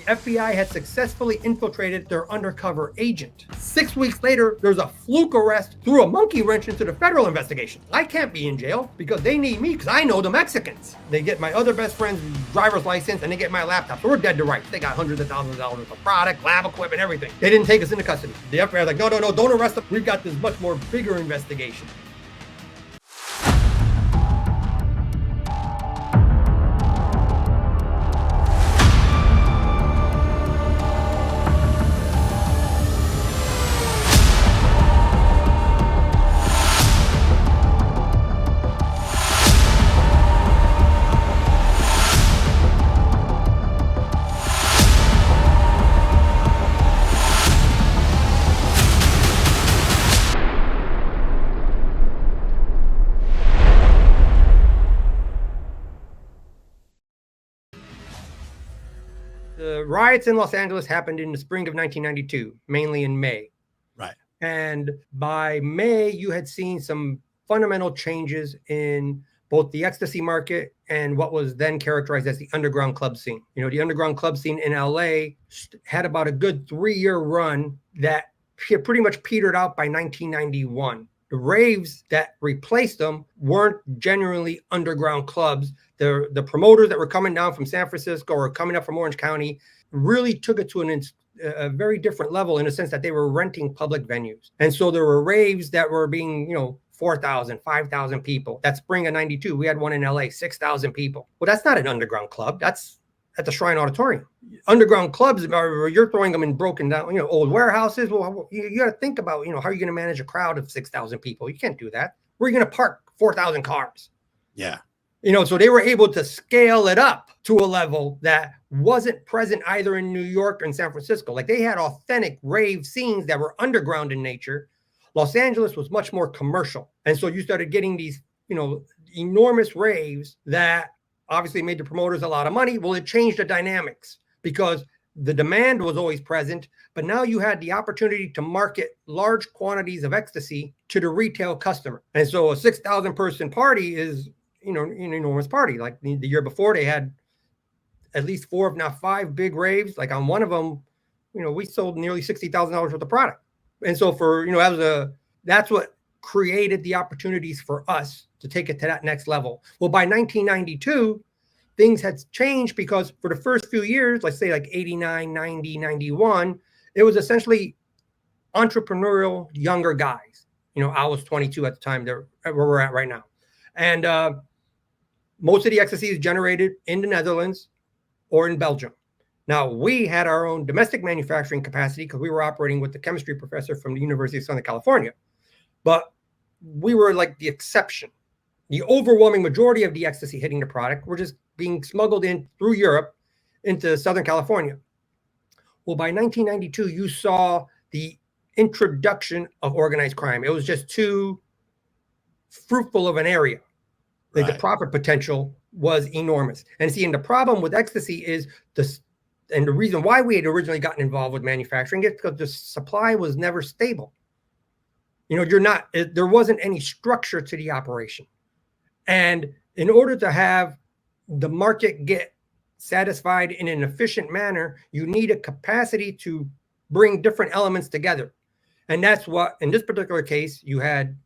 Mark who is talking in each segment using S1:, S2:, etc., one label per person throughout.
S1: FBI had successfully infiltrated their undercover agent. 6 weeks later, there's a fluke arrest, threw a monkey wrench into the federal investigation. I can't be in jail because they need me because I know the Mexicans. They get my other best friend's driver's license and they get my laptop. So we're dead to rights. They got hundreds of thousands of dollars worth of product, lab equipment, everything. They didn't take us into custody. The FBI was like, no, don't arrest them. We've got this much more bigger investigation. The riots in Los Angeles happened in the spring of 1992, mainly in May.
S2: Right.
S1: And by May, you had seen some fundamental changes in both the ecstasy market and what was then characterized as the underground club scene. You know, the underground club scene in LA had about a good 3-year run that pretty much petered out by 1991. The raves that replaced them weren't genuinely underground clubs. The promoters that were coming down from San Francisco or coming up from Orange County really took it to a very different level in the sense that they were renting public venues. And so there were raves that were being, 4,000, 5,000 people. That spring of 92, we had one in LA, 6,000 people. Well, that's not an underground club. That's at the Shrine Auditorium. Underground clubs, you're throwing them in broken down, old warehouses. Well, you got to think about, how are you going to manage a crowd of 6,000 people? You can't do that. Where are you going to park 4,000 cars?
S2: Yeah.
S1: So they were able to scale it up to a level that wasn't present either in New York or in San Francisco. Like they had authentic rave scenes that were underground in nature. Los Angeles was much more commercial. And so you started getting these, enormous raves that obviously made the promoters a lot of money. Well, it changed the dynamics because the demand was always present, but now you had the opportunity to market large quantities of ecstasy to the retail customer. And so a 6,000 person party is, an enormous party. Like the year before, they had at least 4, if not 5 big raves. Like on one of them, we sold nearly $60,000 worth of product. And so that's what created the opportunities for us to take it to that next level. Well, by 1992, things had changed because for the first few years, let's say like 89, 90, 91, it was essentially entrepreneurial younger guys. I was 22 at the time, where we're at right now. And most of the ecstasy is generated in the Netherlands or in Belgium. Now, we had our own domestic manufacturing capacity because we were operating with the chemistry professor from the University of Southern California. But we were like the exception. The overwhelming majority of the ecstasy hitting the product were just being smuggled in through Europe into Southern California. Well, by 1992, you saw the introduction of organized crime. It was just too fruitful of an area. Like the profit potential was enormous. And see, and the problem with ecstasy is and the reason why we had originally gotten involved with manufacturing is because the supply was never stable. There wasn't any structure to the operation. And in order to have the market get satisfied in an efficient manner, you need a capacity to bring different elements together. And that's what, in this particular case, you had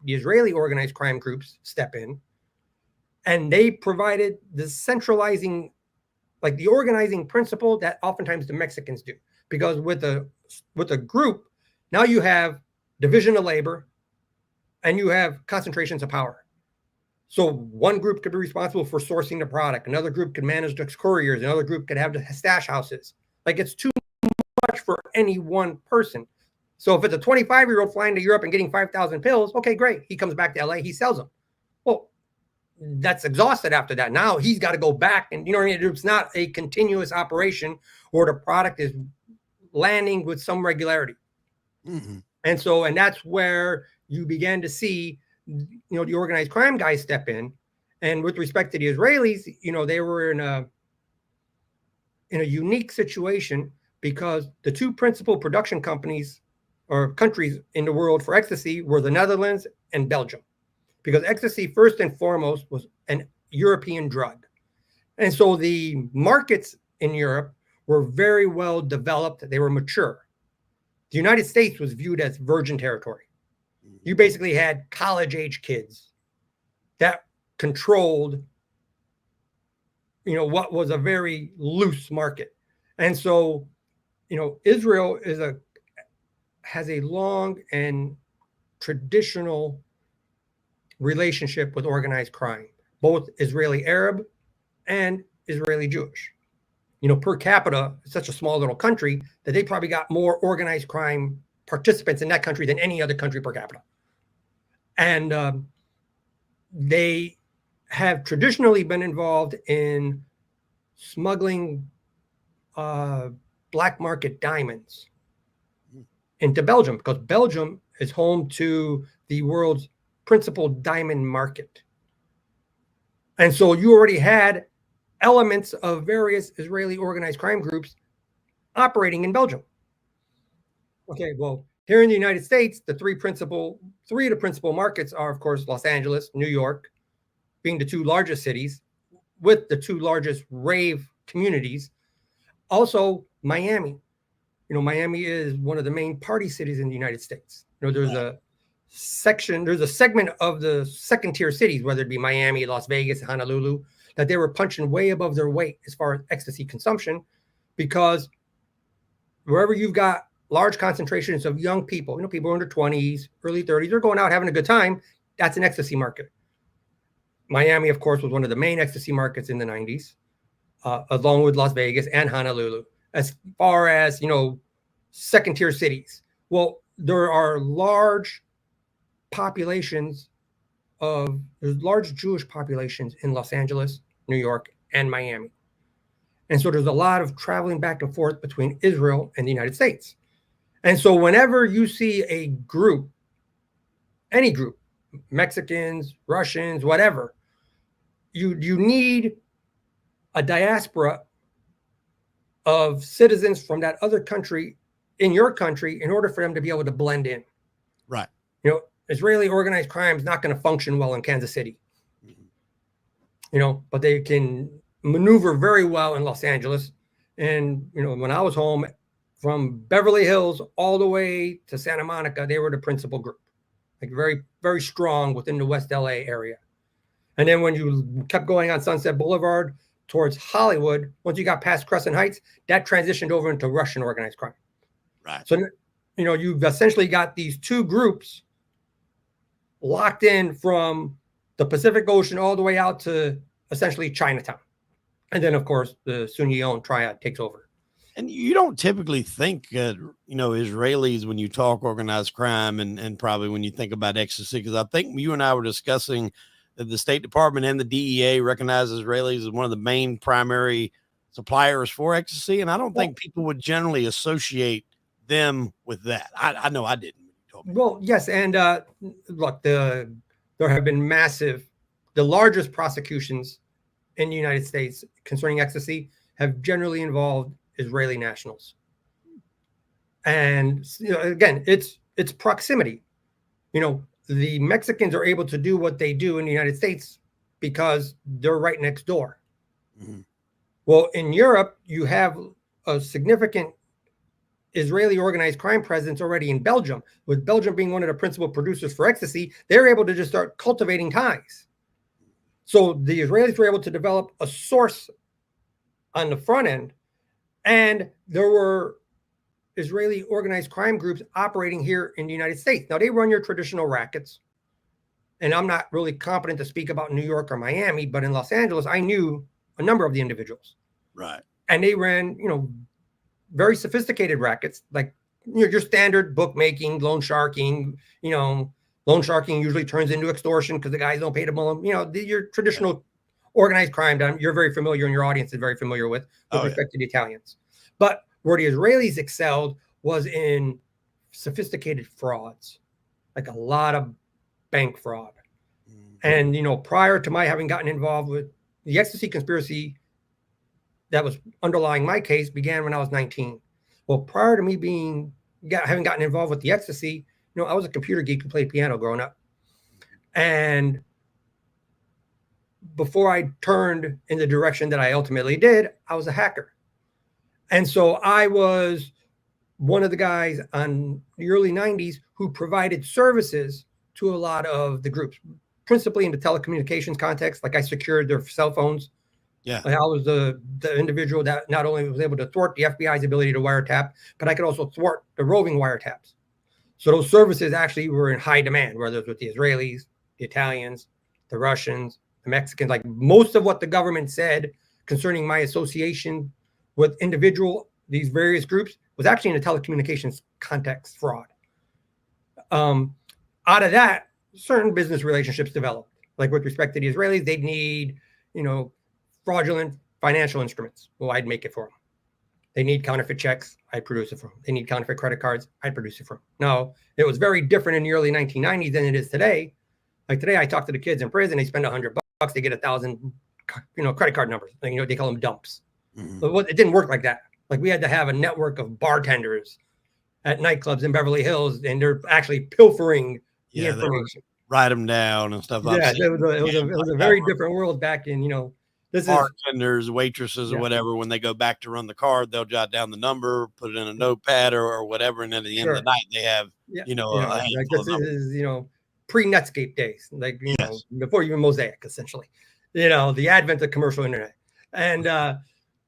S1: the Israeli organized crime groups step in, and they provided the centralizing, like the organizing principle that oftentimes the Mexicans do. Because with a group, now you have division of labor and you have concentrations of power. So one group could be responsible for sourcing the product. Another group could manage the couriers. Another group could have the stash houses. Like it's too much for any one person. So if it's a 25-year-old flying to Europe and getting 5,000 pills, okay, great. He comes back to LA, he sells them. Well, that's exhausted after that. Now he's got to go back and, it's not a continuous operation where the product is landing with some regularity. Mm-hmm. And that's where you began to see, the organized crime guys step in. And with respect to the Israelis, they were in a unique situation because the two principal production companies or countries in the world for ecstasy were the Netherlands and Belgium. Because ecstasy, first and foremost, was an European drug. And so the markets in Europe were very well developed. They were mature. The United States was viewed as virgin territory. You basically had college-age kids that controlled, what was a very loose market. And so, Israel has a long and traditional relationship with organized crime, both Israeli Arab and Israeli Jewish. Per capita, it's such a small little country that they probably got more organized crime participants in that country than any other country per capita. And they have traditionally been involved in smuggling black market diamonds into Belgium, because Belgium is home to the world's principal diamond market. And so you already had elements of various Israeli organized crime groups operating in Belgium. Okay, well, here in the United States, the three of the principal markets are, of course, Los Angeles, New York, being the two largest cities, with the two largest rave communities. Also, Miami. Miami is one of the main party cities in the United States. There's a segment of the second tier cities, whether it be Miami, Las Vegas, Honolulu, that they were punching way above their weight as far as ecstasy consumption, because wherever you've got large concentrations of young people, people in their 20s, early 30s, they're going out having a good time. That's an ecstasy market. Miami, of course, was one of the main ecstasy markets in the 90s, along with Las Vegas and Honolulu. As far as, second tier cities, well, there are large Jewish populations in Los Angeles, New York, and Miami. And so there's a lot of traveling back and forth between Israel and the United States. And so whenever you see a group, any group, Mexicans, Russians, whatever, you need a diaspora of citizens from that other country in your country in order for them to be able to blend in.
S2: Right.
S1: Israeli organized crime is not going to function well in Kansas City. But they can maneuver very well in Los Angeles. And, when I was home, from Beverly Hills all the way to Santa Monica, they were the principal group, like very, very strong within the West LA area. And then when you kept going on Sunset Boulevard towards Hollywood, once you got past Crescent Heights, that transitioned over into Russian organized crime.
S2: Right.
S1: So, you've essentially got these two groups locked in from the Pacific Ocean all the way out to essentially Chinatown. And then, of course, the Sunni-owned triad takes over.
S2: And you don't typically think, Israelis when you talk organized crime and probably when you think about ecstasy, because I think you and I were discussing that the State Department and the DEA recognize Israelis as one of the main primary suppliers for ecstasy. And I don't think people would generally associate them with that. I know I didn't.
S1: Well, yes. And look, there have been the largest prosecutions in the United States concerning ecstasy have generally involved Israeli nationals. And, again, it's proximity. The Mexicans are able to do what they do in the United States because they're right next door. Mm-hmm. Well, in Europe, you have a significant Israeli organized crime presence already in Belgium. With Belgium being one of the principal producers for ecstasy, they're able to just start cultivating ties. So the Israelis were able to develop a source on the front end, and there were Israeli organized crime groups operating here in the United States. Now, they run your traditional rackets, and I'm not really competent to speak about New York or Miami, but in Los Angeles, I knew a number of the individuals.
S2: Right.
S1: And they ran, very sophisticated rackets, like your standard bookmaking, loan sharking. Loan sharking usually turns into extortion because the guys don't pay the loan. Your traditional organized crime that you're very familiar and your audience is very familiar with respect to the Italians. But where the Israelis excelled was in sophisticated frauds, like a lot of bank fraud. Mm-hmm. And, prior to my having gotten involved with the ecstasy conspiracy that was underlying my case began when I was 19. Well, prior to me having gotten involved with the ecstasy, I was a computer geek who played piano growing up. And before I turned in the direction that I ultimately did, I was a hacker. And so I was one of the guys on the early 90s who provided services to a lot of the groups, principally in the telecommunications context. Like I secured their cell phones.
S2: Yeah.
S1: Like I was the individual that not only was able to thwart the FBI's ability to wiretap, but I could also thwart the roving wiretaps. So those services actually were in high demand, whether it's with the Israelis, the Italians, the Russians, the Mexicans. Like most of what the government said concerning my association with these various groups was actually in a telecommunications context fraud. Out of that, certain business relationships developed. Like with respect to the Israelis, they'd need, fraudulent financial instruments. Well, I'd make it for them. They need counterfeit checks. I'd produce it for them. They need counterfeit credit cards. I'd produce it for them. Now, it was very different in the early 1990s than it is today. Like today, I talk to the kids in prison. They spend $100. They get 1,000, credit card numbers. They call them dumps.
S2: Mm-hmm.
S1: But it didn't work like that. Like we had to have a network of bartenders at nightclubs in Beverly Hills, and they're actually pilfering the information.
S2: Write them down and stuff.
S1: Yeah, it was a very different world back in, this
S2: bartenders, waitresses, or whatever. When they go back to run the card, they'll jot down the number, put it in a notepad or whatever, and then at the end of the night, they have
S1: like this is pre-Netscape days, like before even Mosaic, essentially. The advent of commercial internet, and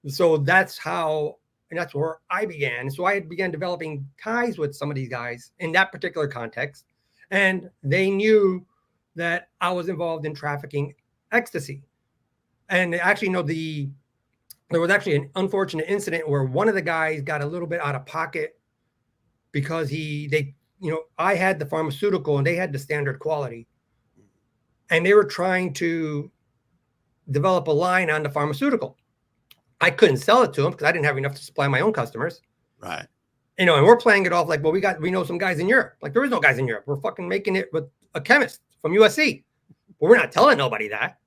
S1: so that's where I began. So I began developing ties with some of these guys in that particular context, and they knew that I was involved in trafficking ecstasy. And actually, there was actually an unfortunate incident where one of the guys got a little bit out of pocket because I had the pharmaceutical and they had the standard quality, and they were trying to develop a line on the pharmaceutical. I couldn't sell it to them because I didn't have enough to supply my own customers.
S2: Right.
S1: And we're playing it off like, well, we know some guys in Europe. Like there is no guys in Europe. We're fucking making it with a chemist from USC, but we're not telling nobody that.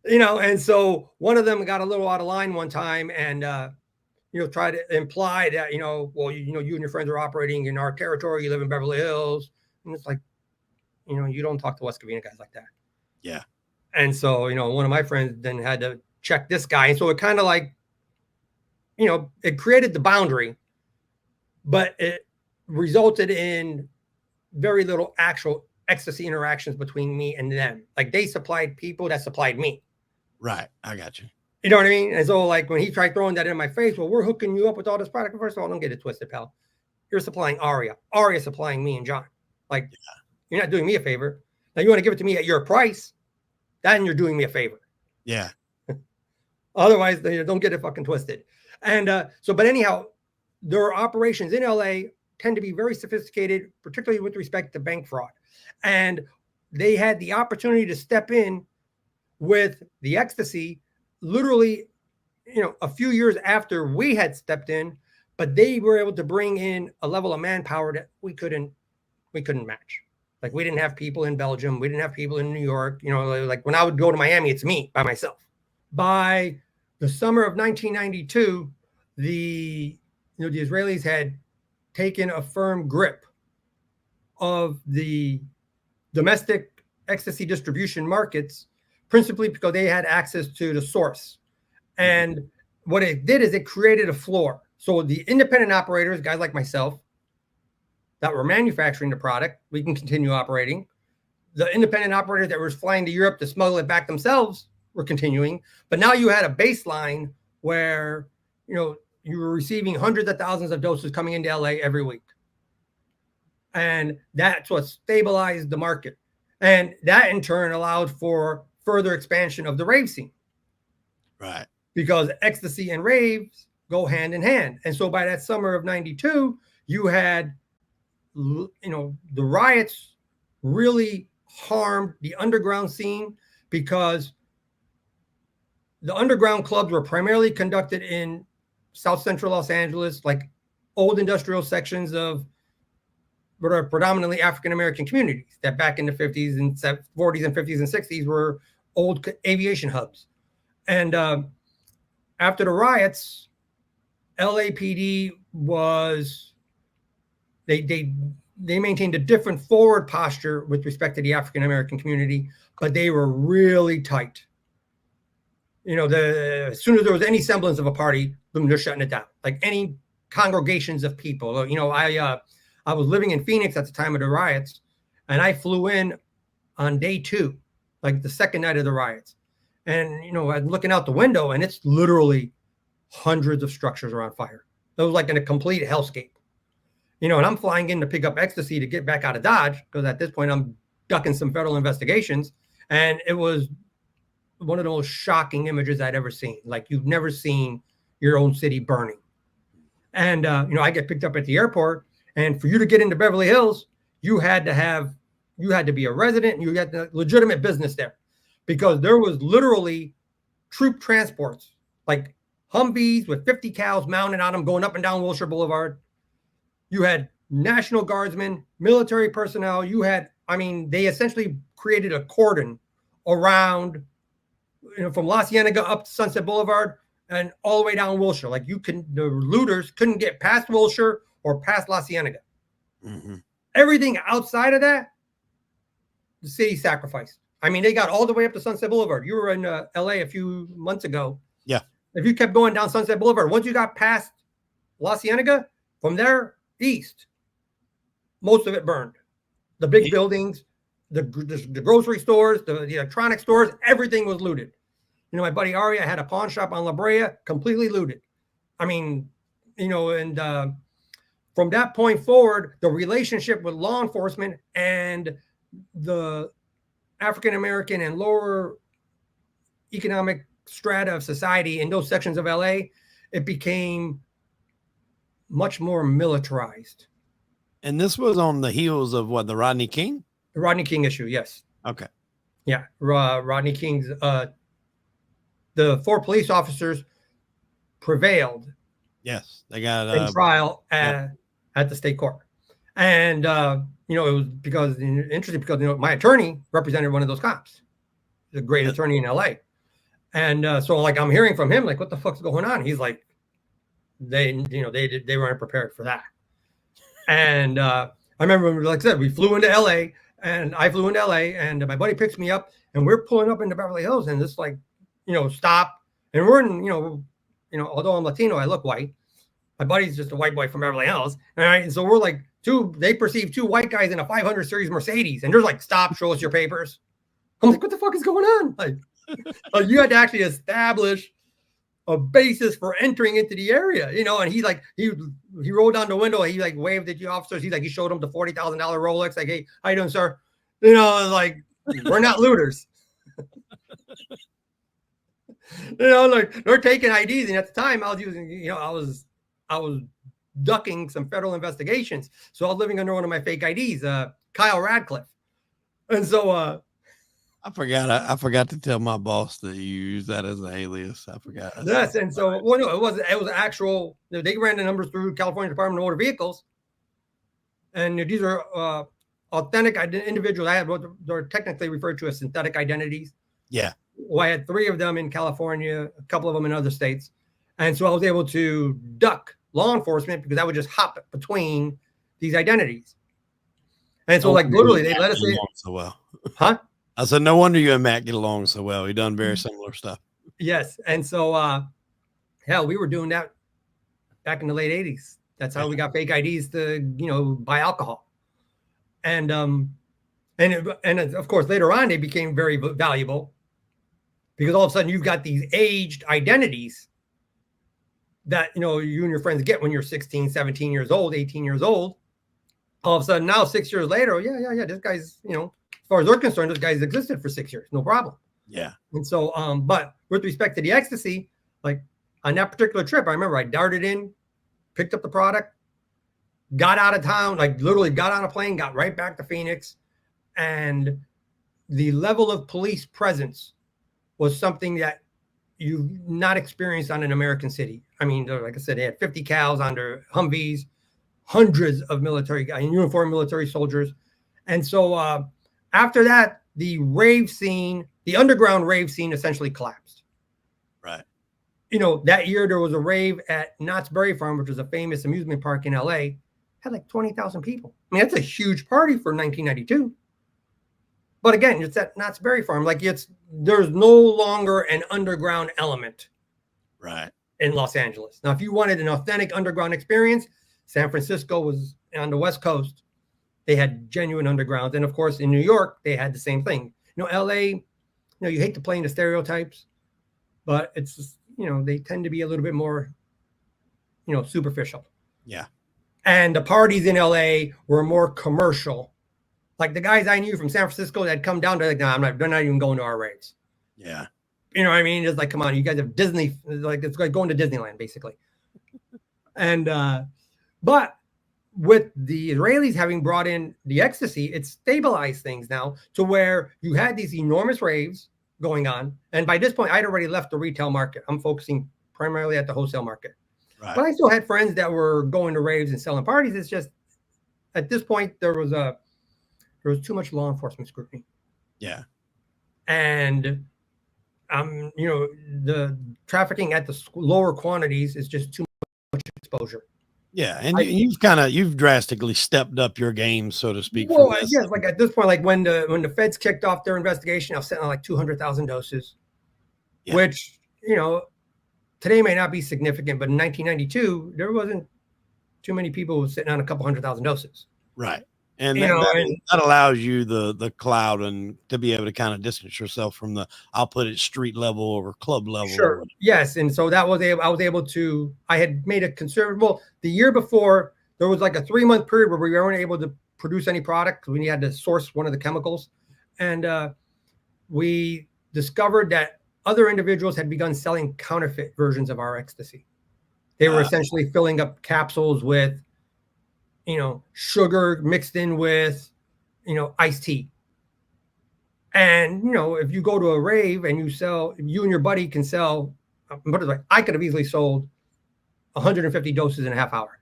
S1: And so one of them got a little out of line one time and, tried to imply that, well, you and your friends are operating in our territory. You live in Beverly Hills. And it's like, you don't talk to West Covina guys like that.
S2: Yeah.
S1: And so, one of my friends then had to check this guy. And so it kind of like, it created the boundary, but it resulted in very little actual ecstasy interactions between me and them. Like they supplied people that supplied me.
S2: Right. I got you.
S1: You know what I mean? And so like when he tried throwing that in my face, well, we're hooking you up with all this product. First of all, don't get it twisted, pal. You're supplying Aria. Aria supplying me and John. Like you're not doing me a favor. Now you want to give it to me at your price, then you're doing me a favor.
S2: Yeah.
S1: Otherwise, don't get it fucking twisted. And but anyhow, their operations in LA tend to be very sophisticated, particularly with respect to bank fraud. And they had the opportunity to step in with the ecstasy literally, a few years after we had stepped in, but they were able to bring in a level of manpower that we couldn't match. Like we didn't have people in Belgium. We didn't have people in New York. Like when I would go to Miami, it's me by myself. By the summer of 1992, the Israelis had taken a firm grip of the domestic ecstasy distribution markets, principally because they had access to the source. And what it did is it created a floor. So the independent operators, guys like myself, that were manufacturing the product, we can continue operating. The independent operators that were flying to Europe to smuggle it back themselves were continuing. But now you had a baseline where, you were receiving hundreds of thousands of doses coming into LA every week. And that's what stabilized the market. And that in turn allowed for further expansion of the rave scene.
S2: Right.
S1: Because ecstasy and raves go hand in hand. And so by that summer of 92, you had, the riots really harmed the underground scene because the underground clubs were primarily conducted in South Central Los Angeles, like old industrial sections of what are predominantly African-American communities that back in the 50s and 40s and 50s and 60s were old aviation hubs. And after the riots, LAPD they maintained a different forward posture with respect to the African-American community, but they were really tight. as soon as there was any semblance of a party, boom, they're shutting it down. Like any congregations of people. I was living in Phoenix at the time of the riots, and I flew in on day 2, like the second night of the riots. And, I'm looking out the window, and it's literally hundreds of structures are on fire. It was like in a complete hellscape. And I'm flying in to pick up ecstasy to get back out of Dodge, because at this point I'm ducking some federal investigations. And it was one of the most shocking images I'd ever seen. Like, you've never seen your own city burning. And, I get picked up at the airport, and for you to get into Beverly Hills, you had to be a resident, and you had the legitimate business there, because there was literally troop transports, like Humvees with 50 cows mounted on them going up and down Wilshire Boulevard. You had National Guardsmen, military personnel. They essentially created a cordon around, from La Cienega up to Sunset Boulevard and all the way down Wilshire. Like, the looters couldn't get past Wilshire or past La Cienega.
S2: Mm-hmm.
S1: Everything outside of that, the city sacrificed. They got all the way up to Sunset Boulevard. You were in LA a few months ago.
S2: Yeah.
S1: If you kept going down Sunset Boulevard, once you got past La Cienega, from there east, most of it burned. The big buildings, the grocery stores, the electronic stores, everything was looted. My buddy Aria had a pawn shop on La Brea, completely looted. And from that point forward, the relationship with law enforcement and the African American and lower economic strata of society in those sections of LA, it became much more militarized.
S2: And this was on the heels of what, the Rodney King?
S1: The Rodney King issue, yes.
S2: Okay.
S1: Yeah, Rodney King's, the 4 police officers prevailed.
S2: Yes, they got
S1: in trial at the state court. And, it was interesting because my attorney represented one of those cops, the great attorney in LA. And so, like, I'm hearing from him, like, what the fuck's going on? He's like, they weren't prepared for that. And I remember, like I said, we flew into LA, and I flew into LA, and my buddy picks me up, and we're pulling up into Beverly Hills, and it's like, stop. And we're in, although I'm Latino, I look white. My buddy's just a white boy from Beverly Hills. All right. And so we're like they perceive 2 white guys in a 500 series Mercedes, and they're like, stop, show us your papers. I'm like, what the fuck is going on? Like, you had to actually establish a basis for entering into the area, and he rolled down the window. He like waved at the officers. He showed them the $40,000 Rolex. Like, hey, how you doing, sir? Like, we're not looters. Like, they're taking IDs. And at the time I was using, I was ducking some federal investigations. So I was living under one of my fake IDs, Kyle Radcliffe. And so,
S2: I forgot to tell my boss that you use that as an alias. I forgot.
S1: Yes. And so, it was actual, they ran the numbers through California Department of Motor Vehicles. And these are authentic individuals. I had what they're technically referred to as synthetic identities.
S2: Yeah.
S1: Well, I had 3 of them in California, a couple of them in other states. And so I was able to duck law enforcement because I would just hop between these identities. And so, literally, they let us in.
S2: So well.
S1: Huh?
S2: I said, no wonder you and Matt get along so well. We've done very similar stuff.
S1: Yes. And so, hell, we were doing that back in the late 80s. That's how we got fake IDs to, buy alcohol. And of course, later on, they became very valuable because all of a sudden you've got these aged identities that, you and your friends get when you're 16, 17 years old, 18 years old. All of a sudden now, 6 years later, this guy's, as far as they're concerned, this guy's existed for 6 years, no problem.
S2: Yeah.
S1: And so, but with respect to the ecstasy, like on that particular trip, I remember I darted in, picked up the product, got out of town, like literally got on a plane, got right back to Phoenix. And the level of police presence was something that you've not experienced on an American city. Like I said, they had 50 cows on their Humvees, hundreds of military guys, uniformed military soldiers. And so after that, the underground rave scene essentially collapsed.
S2: Right.
S1: That year there was a rave at Knott's Berry Farm, which was a famous amusement park in LA, had like 20,000 people. That's a huge party for 1992. But again, it's at Knott's Berry Farm. Like there's no longer an underground element
S2: Right.
S1: in Los Angeles. Now, if you wanted an authentic underground experience, San Francisco was on the West Coast. They had genuine undergrounds. And of course, in New York, they had the same thing. LA, you hate to play into stereotypes, but it's just, they tend to be a little bit more, superficial.
S2: Yeah.
S1: And the parties in LA were more commercial. Like the guys I knew from San Francisco that had come down to like, nah, they're not even going to our raves.
S2: Yeah.
S1: You know what I mean? It's like, come on, you guys have Disney, like it's like going to Disneyland, basically. And, but with the Israelis having brought in the ecstasy, it stabilized things now to where you had these enormous raves going on. And by this point, I'd already left the retail market. I'm focusing primarily at the wholesale market.
S2: Right.
S1: But I still had friends that were going to raves and selling parties. It's just at this point, there was too much law enforcement scrutiny.
S2: Yeah.
S1: And the trafficking at the lower quantities is just too much exposure.
S2: Yeah, and you've drastically stepped up your game, so to speak.
S1: Well, yes, like at this point, like when the feds kicked off their investigation, I was sitting on like 200,000 doses, which today may not be significant, but in 1992 there wasn't too many people sitting on a couple 100,000 doses.
S2: Right. And that allows you the clout and to be able to kind of distance yourself from I'll put it street level or club level.
S1: Sure. Yes. And so I was able to, I had made a considerable, the year before there was like a 3-month period where we weren't able to produce any product because we had to source one of the chemicals. And we discovered that other individuals had begun selling counterfeit versions of our ecstasy. They were essentially filling up capsules with, sugar mixed in with, iced tea. And, if you go to a rave and you and your buddy can sell, I could have easily sold 150 doses in a half hour.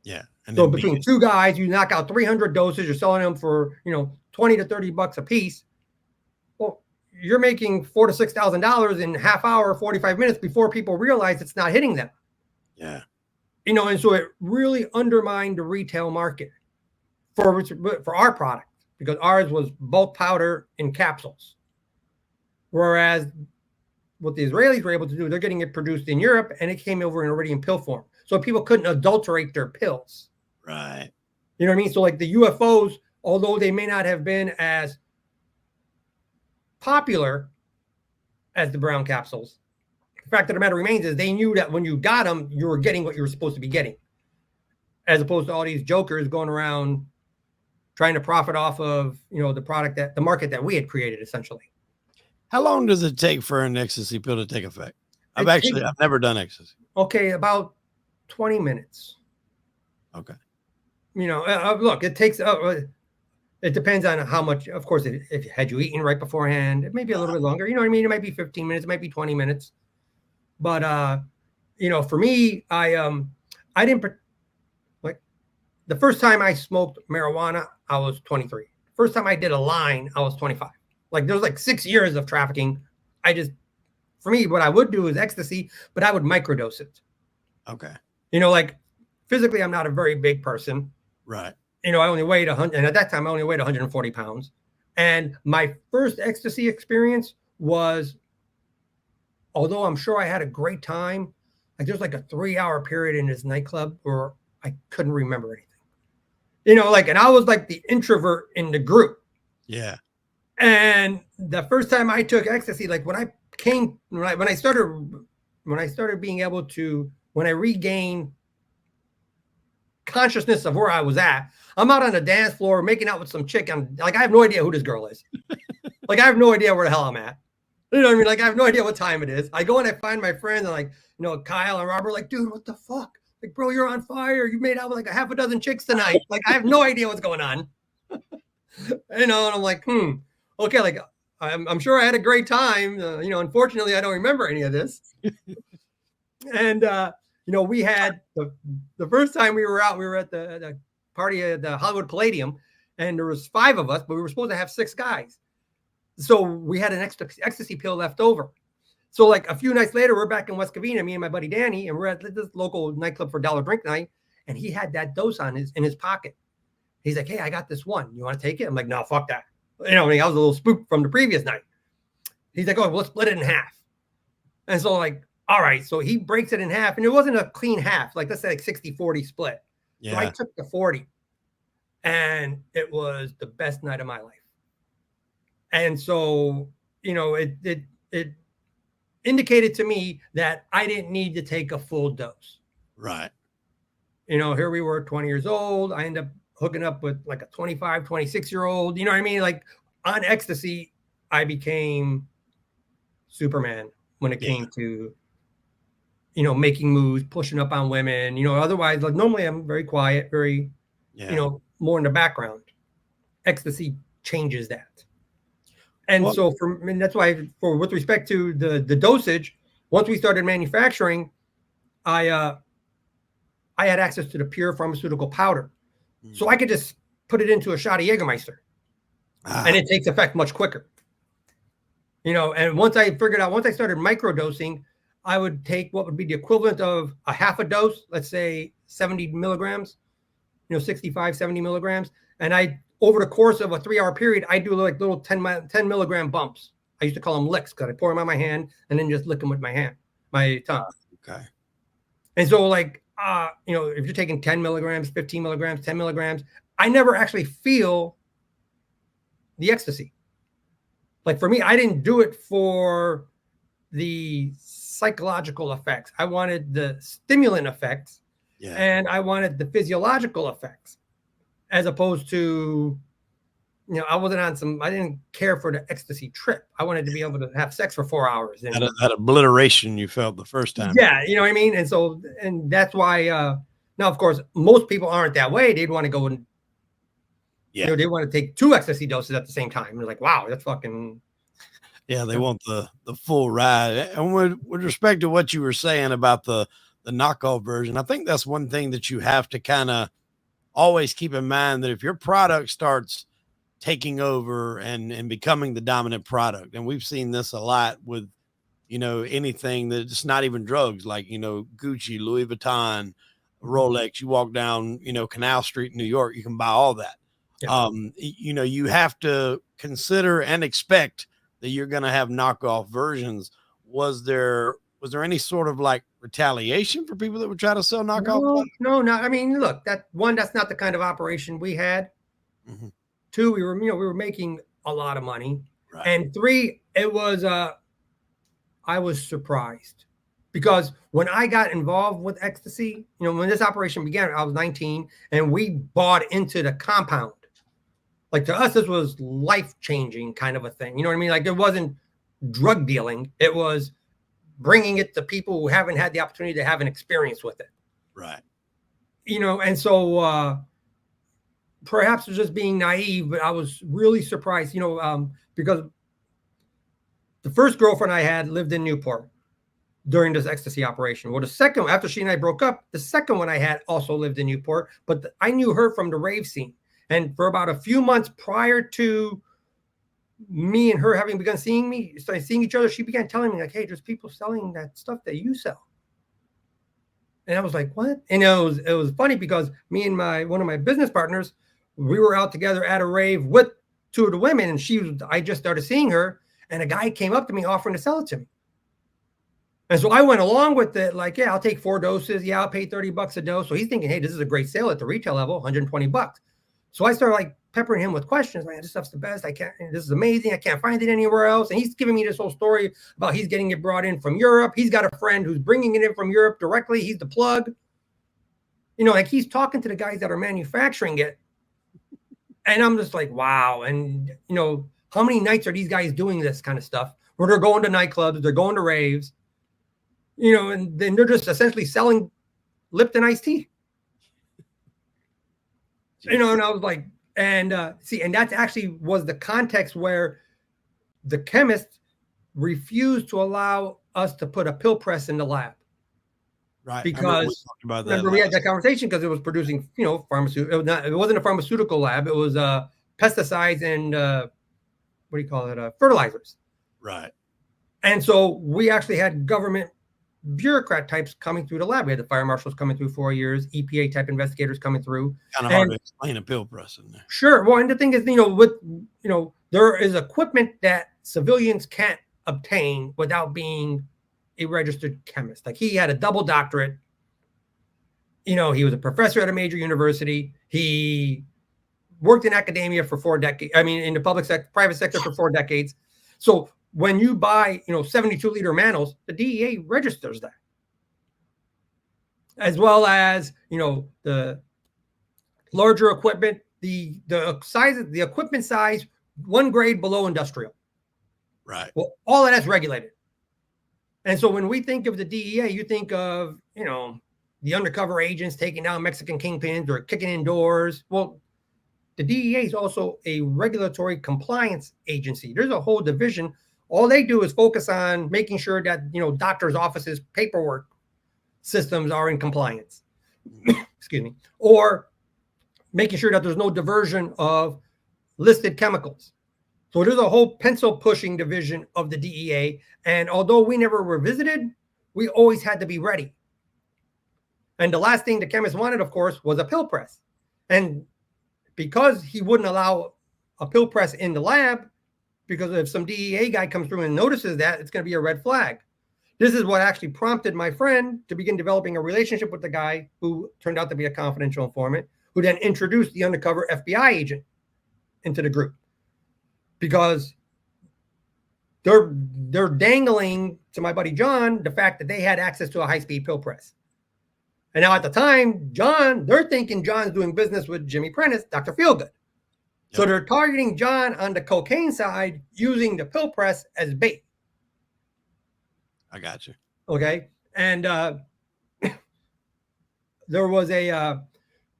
S2: Yeah.
S1: So between two guys, you knock out 300 doses, you're selling them for, $20 to $30 a piece. Well, you're making $4,000 to $6,000 in half hour, 45 minutes before people realize it's not hitting them.
S2: Yeah.
S1: And so it really undermined the retail market for our product because ours was bulk powder in capsules. Whereas what the Israelis were able to do, they're getting it produced in Europe and it came over already in pill form. So people couldn't adulterate their pills.
S2: Right.
S1: You know what I mean? So like the UFOs, although they may not have been as popular as the brown capsules, the fact of the matter remains is they knew that when you got them, you were getting what you were supposed to be getting, as opposed to all these jokers going around trying to profit off of, the market that we had created essentially.
S2: How long does it take for an ecstasy pill to take effect? I've never done ecstasy.
S1: Okay. About 20 minutes.
S2: Okay.
S1: Look, it takes, it depends on how much, of course, if had you eaten right beforehand, it may be a little bit longer, you know what I mean? It might be 15 minutes, it might be 20 minutes. But, for me, I didn't, like the first time I smoked marijuana, I was 23. First time I did a line, I was 25. Like there was like 6 years of trafficking. For me, what I would do is ecstasy, but I would microdose it.
S2: Okay.
S1: Like physically, I'm not a very big person.
S2: Right.
S1: I only weighed 100, and at that time I only weighed 140 pounds. And my first ecstasy experience was, although I'm sure I had a great time, like there's like a 3-hour period in this nightclub where I couldn't remember anything. And I was like the introvert in the group.
S2: Yeah.
S1: And the first time I took ecstasy, like when I started being able to, when I regained consciousness of where I was at, I'm out on the dance floor making out with some chick. I'm like, I have no idea who this girl is. Like, I have no idea where the hell I'm at. You know what I mean? Like, I have no idea what time it is. I go and I find my friends and like, Kyle and Robert, like, dude, what the fuck? Like, bro, you're on fire. You made out with like a half a dozen chicks tonight. Like, I have no idea what's going on. And I'm like, okay, like, I'm sure I had a great time. Unfortunately, I don't remember any of this. And, we had the first time we were out, we were at the party at the Hollywood Palladium, and there was 5 of us, but we were supposed to have 6 guys. So we had an ecstasy pill left over. So like a few nights later, we're back in West Covina, me and my buddy Danny, and we're at this local nightclub for $1 drink night, and he had that dose in his pocket. He's like, hey, I got this one. You want to take it? I'm like, no, fuck that. You know, I mean, I was a little spooked from the previous night. He's like, oh, let's split it in half. And so like, all right. So he breaks it in half, and it wasn't a clean half. Like, let's say like 60-40 split.
S2: Yeah.
S1: So I took the 40, and it was the best night of my life. And so, you know, it indicated to me that I didn't need to take a full dose.
S2: Right.
S1: You know, here we were 20 years old. I ended up hooking up with like a 25, 26-year-old. You know what I mean? Like on ecstasy, I became Superman when it came to, you know, making moves, pushing up on women. You know, otherwise, like normally I'm very quiet, very, you know, more in the background. Ecstasy changes that. And so and that's why with respect to the dosage, once we started manufacturing, I had access to the pure pharmaceutical powder. So I could just put it into a shot of Jägermeister and it takes effect much quicker. You know, and once I started microdosing, I would take what would be the equivalent of a half a dose, let's say 70 milligrams, you know, 65, 70 milligrams. And over the course of a 3-hour period, I do like little 10 milligram bumps. I used to call them licks because I pour them on my hand and then just lick them with my tongue.
S2: Okay.
S1: And so like, you know, if you're taking 10 milligrams, 15 milligrams, 10 milligrams, I never actually feel the ecstasy. Like for me, I didn't do it for the psychological effects. I wanted the stimulant effects and I wanted the physiological effects. As opposed to, you know, I didn't care for the ecstasy trip. I wanted to be able to have sex for 4 hours. And
S2: that obliteration you felt the first time.
S1: Yeah, you know what I mean? And so, and that's why, now, of course, most people aren't that way. They'd want to go and, you know, they want to take 2 ecstasy doses at the same time. They're like, wow, that's fucking.
S2: Yeah, they want the full ride. And with respect to what you were saying about the knockoff version, I think that's one thing that you have to kind of always keep in mind, that if your product starts taking over and becoming the dominant product, and we've seen this a lot with, you know, anything that's not even drugs, like, you know, Gucci, Louis Vuitton, Rolex, you walk down, you know, Canal Street in New York, you can buy all that. Yeah. You know, you have to consider and expect that you're going to have knockoff versions. Was there any sort of like retaliation for people that would try to sell knockoff?
S1: No. I mean, look, that's not the kind of operation we had. 2, we were making a lot of money. Right. And 3, it was, I was surprised because when I got involved with ecstasy, you know, when this operation began, I was 19 and we bought into the compound. Like to us, this was life-changing kind of a thing. You know what I mean? Like it wasn't drug dealing. It was bringing it to people who haven't had the opportunity to have an experience with it.
S2: Right.
S1: You know, and so perhaps it was just being naive, but I was really surprised, you know, because the first girlfriend I had lived in Newport during this ecstasy operation. Well, the second, after she and I broke up, the second one I had also lived in Newport, but I knew her from the rave scene. And for about a few months prior to me and her having begun seeing each other, she began telling me like, hey, there's people selling that stuff that you sell. And I was like, what? And it was funny because me and one of my business partners, we were out together at a rave with 2 of the women, and I just started seeing her, and a guy came up to me offering to sell it to me. And so I went along with it, like, yeah, I'll take 4 doses. Yeah, I'll pay $30 a dose. So he's thinking, hey, this is a great sale at the retail level, $120. So I started like peppering him with questions. Man, this stuff's the best. This is amazing. I can't find it anywhere else. And he's giving me this whole story about he's getting it brought in from Europe. He's got a friend who's bringing it in from Europe directly. He's the plug. You know, like he's talking to the guys that are manufacturing it. And I'm just like, wow. And, you know, how many nights are these guys doing this kind of stuff where they're going to nightclubs, they're going to raves, you know, and then they're just essentially selling Lipton iced tea. You know, and I was like, and that actually was the context where the chemist refused to allow us to put a pill press in the lab.
S2: Right.
S1: Because remember we had that conversation because it was producing, you know, pharmaceutical. It wasn't a pharmaceutical lab. It was pesticides and what do you call it? Fertilizers.
S2: Right.
S1: And so we actually had government bureaucrat types coming through the lab. We had the fire marshals coming through 4 years, EPA type investigators coming through.
S2: Kind of hard to explain a pill press in there.
S1: Sure. Well, and the thing is, you know, with, you know, there is equipment that civilians can't obtain without being a registered chemist. Like he had a double doctorate. He was a professor at a major university. He worked in academia for 4 decades. I mean, in the private sector for 4 decades. So when you buy, 72-liter manuals, the DEA registers that, as well as, the larger equipment, the size, the equipment size, 1 grade below industrial.
S2: Right.
S1: Well, all of that's regulated. And so when we think of the DEA, you think of, the undercover agents taking down Mexican kingpins or kicking in doors. Well, the DEA is also a regulatory compliance agency. There's a whole division. All they do is focus on making sure that, doctors' offices' paperwork systems are in compliance. Excuse me. Or making sure that there's no diversion of listed chemicals. So there's a whole pencil pushing division of the DEA. And although we never were visited, we always had to be ready. And the last thing the chemist wanted, of course, was a pill press. And because he wouldn't allow a pill press in the lab, because if some DEA guy comes through and notices that, it's going to be a red flag. This is what actually prompted my friend to begin developing a relationship with the guy who turned out to be a confidential informant, who then introduced the undercover FBI agent into the group. Because they're dangling to my buddy John the fact that they had access to a high-speed pill press. And now at the time, they're thinking John's doing business with Jimmy Prentice, Dr. Feelgood. Yep. So they're targeting John on the cocaine side using the pill press as bait.
S2: I got you.
S1: Okay. And there was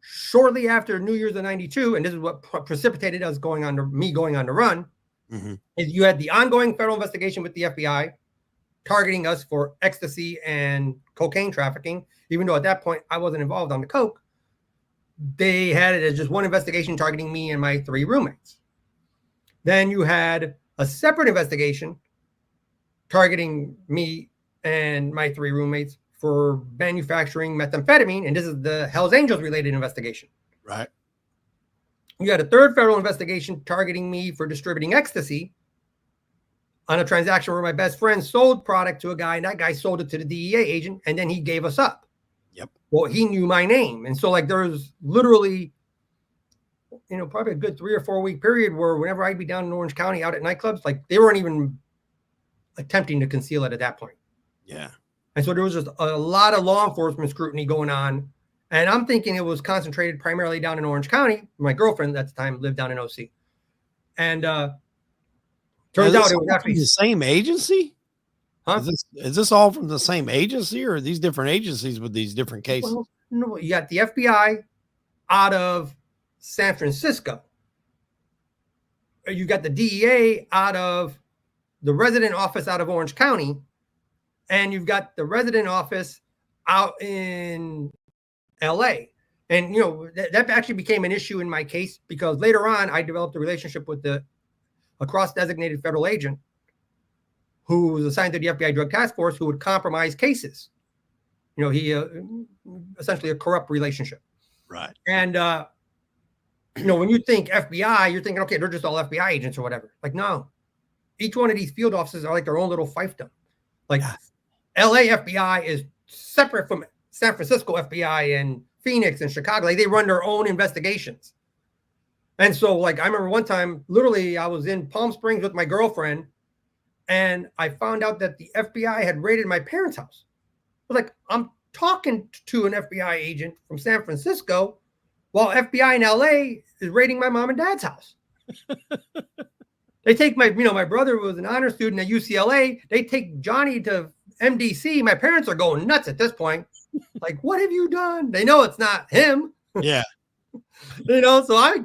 S1: shortly after New Year's of 92, and this is what precipitated us going on the run, is you had the ongoing federal investigation with the FBI targeting us for ecstasy and cocaine trafficking. Even though at that point I wasn't involved on the coke, they had it as just one investigation targeting me and my 3 roommates. Then you had a separate investigation targeting me and my 3 roommates for manufacturing methamphetamine. And this is the Hells Angels related investigation.
S2: Right.
S1: You had a 3rd federal investigation targeting me for distributing ecstasy on a transaction where my best friend sold product to a guy, and that guy sold it to the DEA agent, and then he gave us up.
S2: Yep.
S1: Well, he knew my name. And so there's literally, probably a good 3 or 4 week period where whenever I'd be down in Orange County out at nightclubs, they weren't even attempting to conceal it at that point.
S2: Yeah.
S1: And so there was just a lot of law enforcement scrutiny going on. And I'm thinking it was concentrated primarily down in Orange County. My girlfriend at the time lived down in OC. And turns out it was actually
S2: the same agency.
S1: Huh?
S2: Is this all from the same agency, or are these different agencies with these different cases?
S1: Well, no, you got the FBI out of San Francisco. You got the DEA out of the resident office out of Orange County. And you've got the resident office out in LA. And, that actually became an issue in my case because later on I developed a relationship with a cross-designated federal agent who was assigned to the FBI Drug Task Force who would compromise cases. He essentially a corrupt relationship.
S2: Right.
S1: And, when you think FBI, you're thinking, okay, they're just all FBI agents or whatever. No, each one of these field offices are like their own little fiefdom. LA FBI is separate from San Francisco FBI and Phoenix and Chicago. They run their own investigations. And so I remember one time, literally I was in Palm Springs with my girlfriend and I found out that the FBI had raided my parents' house. I was I'm talking to an FBI agent from San Francisco while FBI in LA is raiding my mom and dad's house. They take my brother was an honor student at UCLA. They take Johnny to MDC. My parents are going nuts at this point. What have you done? They know it's not him.
S2: Yeah.
S1: So I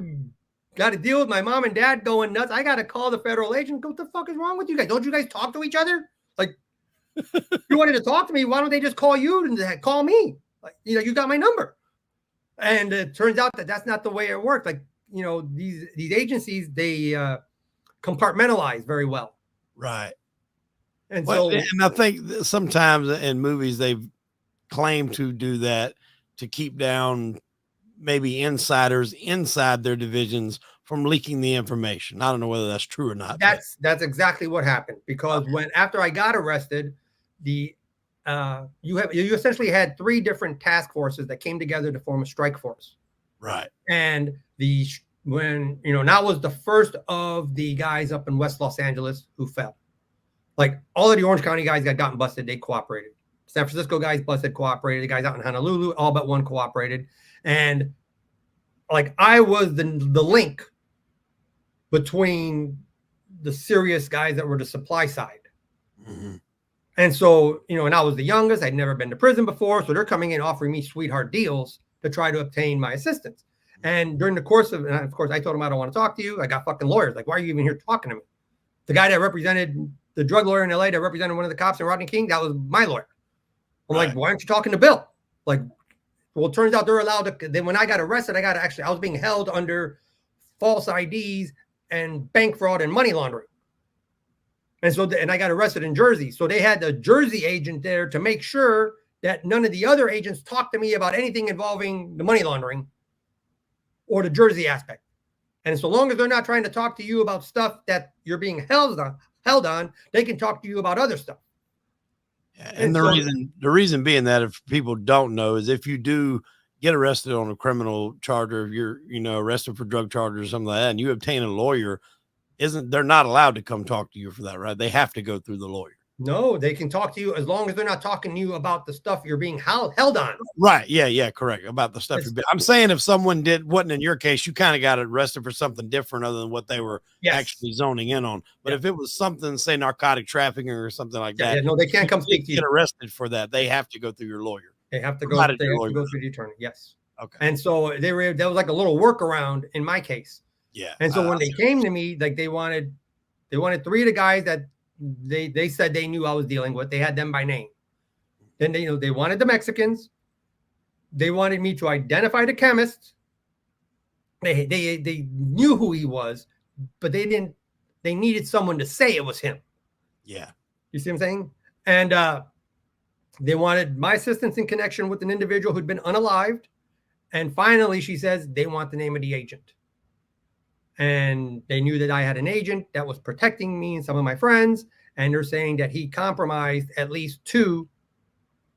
S1: got to deal with my mom and dad going nuts. I got to call the federal agent. What the fuck is wrong with you guys? Don't you guys talk to each other? You wanted to talk to me. Why don't they just call you and call me? You got my number. And it turns out that that's not the way it worked. These agencies, they compartmentalize very well.
S2: Right.
S1: And
S2: I think sometimes in movies, they've claimed to do that to keep down maybe insiders inside their divisions from leaking the information. I don't know whether that's true or not.
S1: That's exactly what happened, because after I got arrested, you essentially had 3 different task forces that came together to form a strike force.
S2: Right.
S1: And that was the first of the guys up in West Los Angeles who fell. Like all of the Orange County guys that got busted, they cooperated. San Francisco guys busted, cooperated. The guys out in Honolulu, all but one cooperated. And like I was the link between the serious guys that were the supply side.
S2: Mm-hmm.
S1: And so, and I was the youngest. I'd never been to prison before. So they're coming in offering me sweetheart deals to try to obtain my assistance. And during the course of course, I told him I don't want to talk to you. I got fucking lawyers. Like, why are you even here talking to me? The guy that represented the drug lawyer in LA that represented one of the cops in Rodney King, that was my lawyer. I'm like, why aren't you talking to Bill? Like, well, it turns out they're allowed to. Then when I got arrested, I was being held under false IDs and bank fraud and money laundering. And so, and I got arrested in Jersey. So they had the Jersey agent there to make sure that none of the other agents talked to me about anything involving the money laundering or the Jersey aspect. And so long as they're not trying to talk to you about stuff that you're being held on, they can talk to you about other stuff.
S2: Yeah, and the reason being that, if people don't know, is if you do get arrested on a criminal charge, or if you're, arrested for drug charges or something like that, and you obtain a lawyer, they're not allowed to come talk to you for that, right? They have to go through the lawyer.
S1: No, they can talk to you as long as they're not talking to you about the stuff you're being held on.
S2: Right. Yeah, correct. About the stuff I'm saying, if someone wasn't in your case, you kind of got arrested for something different other than what they were actually zoning in on. But if it was something, say narcotic trafficking or something like that,
S1: no, they can't come speak to you.
S2: Get arrested for that. They have to go through your lawyer.
S1: They have to go through the attorney. Yes.
S2: Okay.
S1: And so that was like a little workaround in my case.
S2: Yeah.
S1: And so when they came to me, like they wanted 3 of the guys that they said they knew I was dealing with. They had them by name. Then they wanted the Mexicans. They wanted me to identify the chemist. They knew who he was, but they needed someone to say it was him.
S2: Yeah.
S1: You see what I'm saying? And they wanted my assistance in connection with an individual who'd been unalived. And finally, she says they want the name of the agent. And they knew that I had an agent that was protecting me and some of my friends. And they're saying that he compromised at least 2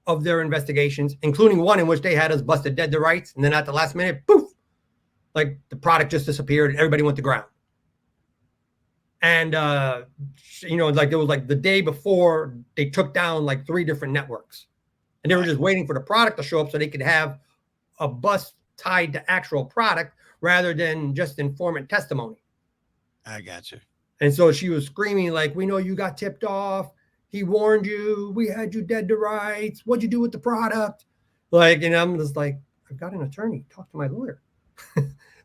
S1: of their investigations, including one in which they had us busted dead to rights. And then at the last minute, poof, like the product just disappeared and everybody went to ground. And, like it was like the day before they took down like 3 different networks. And they were just waiting for the product to show up so they could have a bust tied to actual product rather than just informant testimony.
S2: I got you.
S1: And so she was screaming like, we know you got tipped off. He warned you. We had you dead to rights. What'd you do with the product? Like, and I'm just like, I've got an attorney. Talk to my lawyer.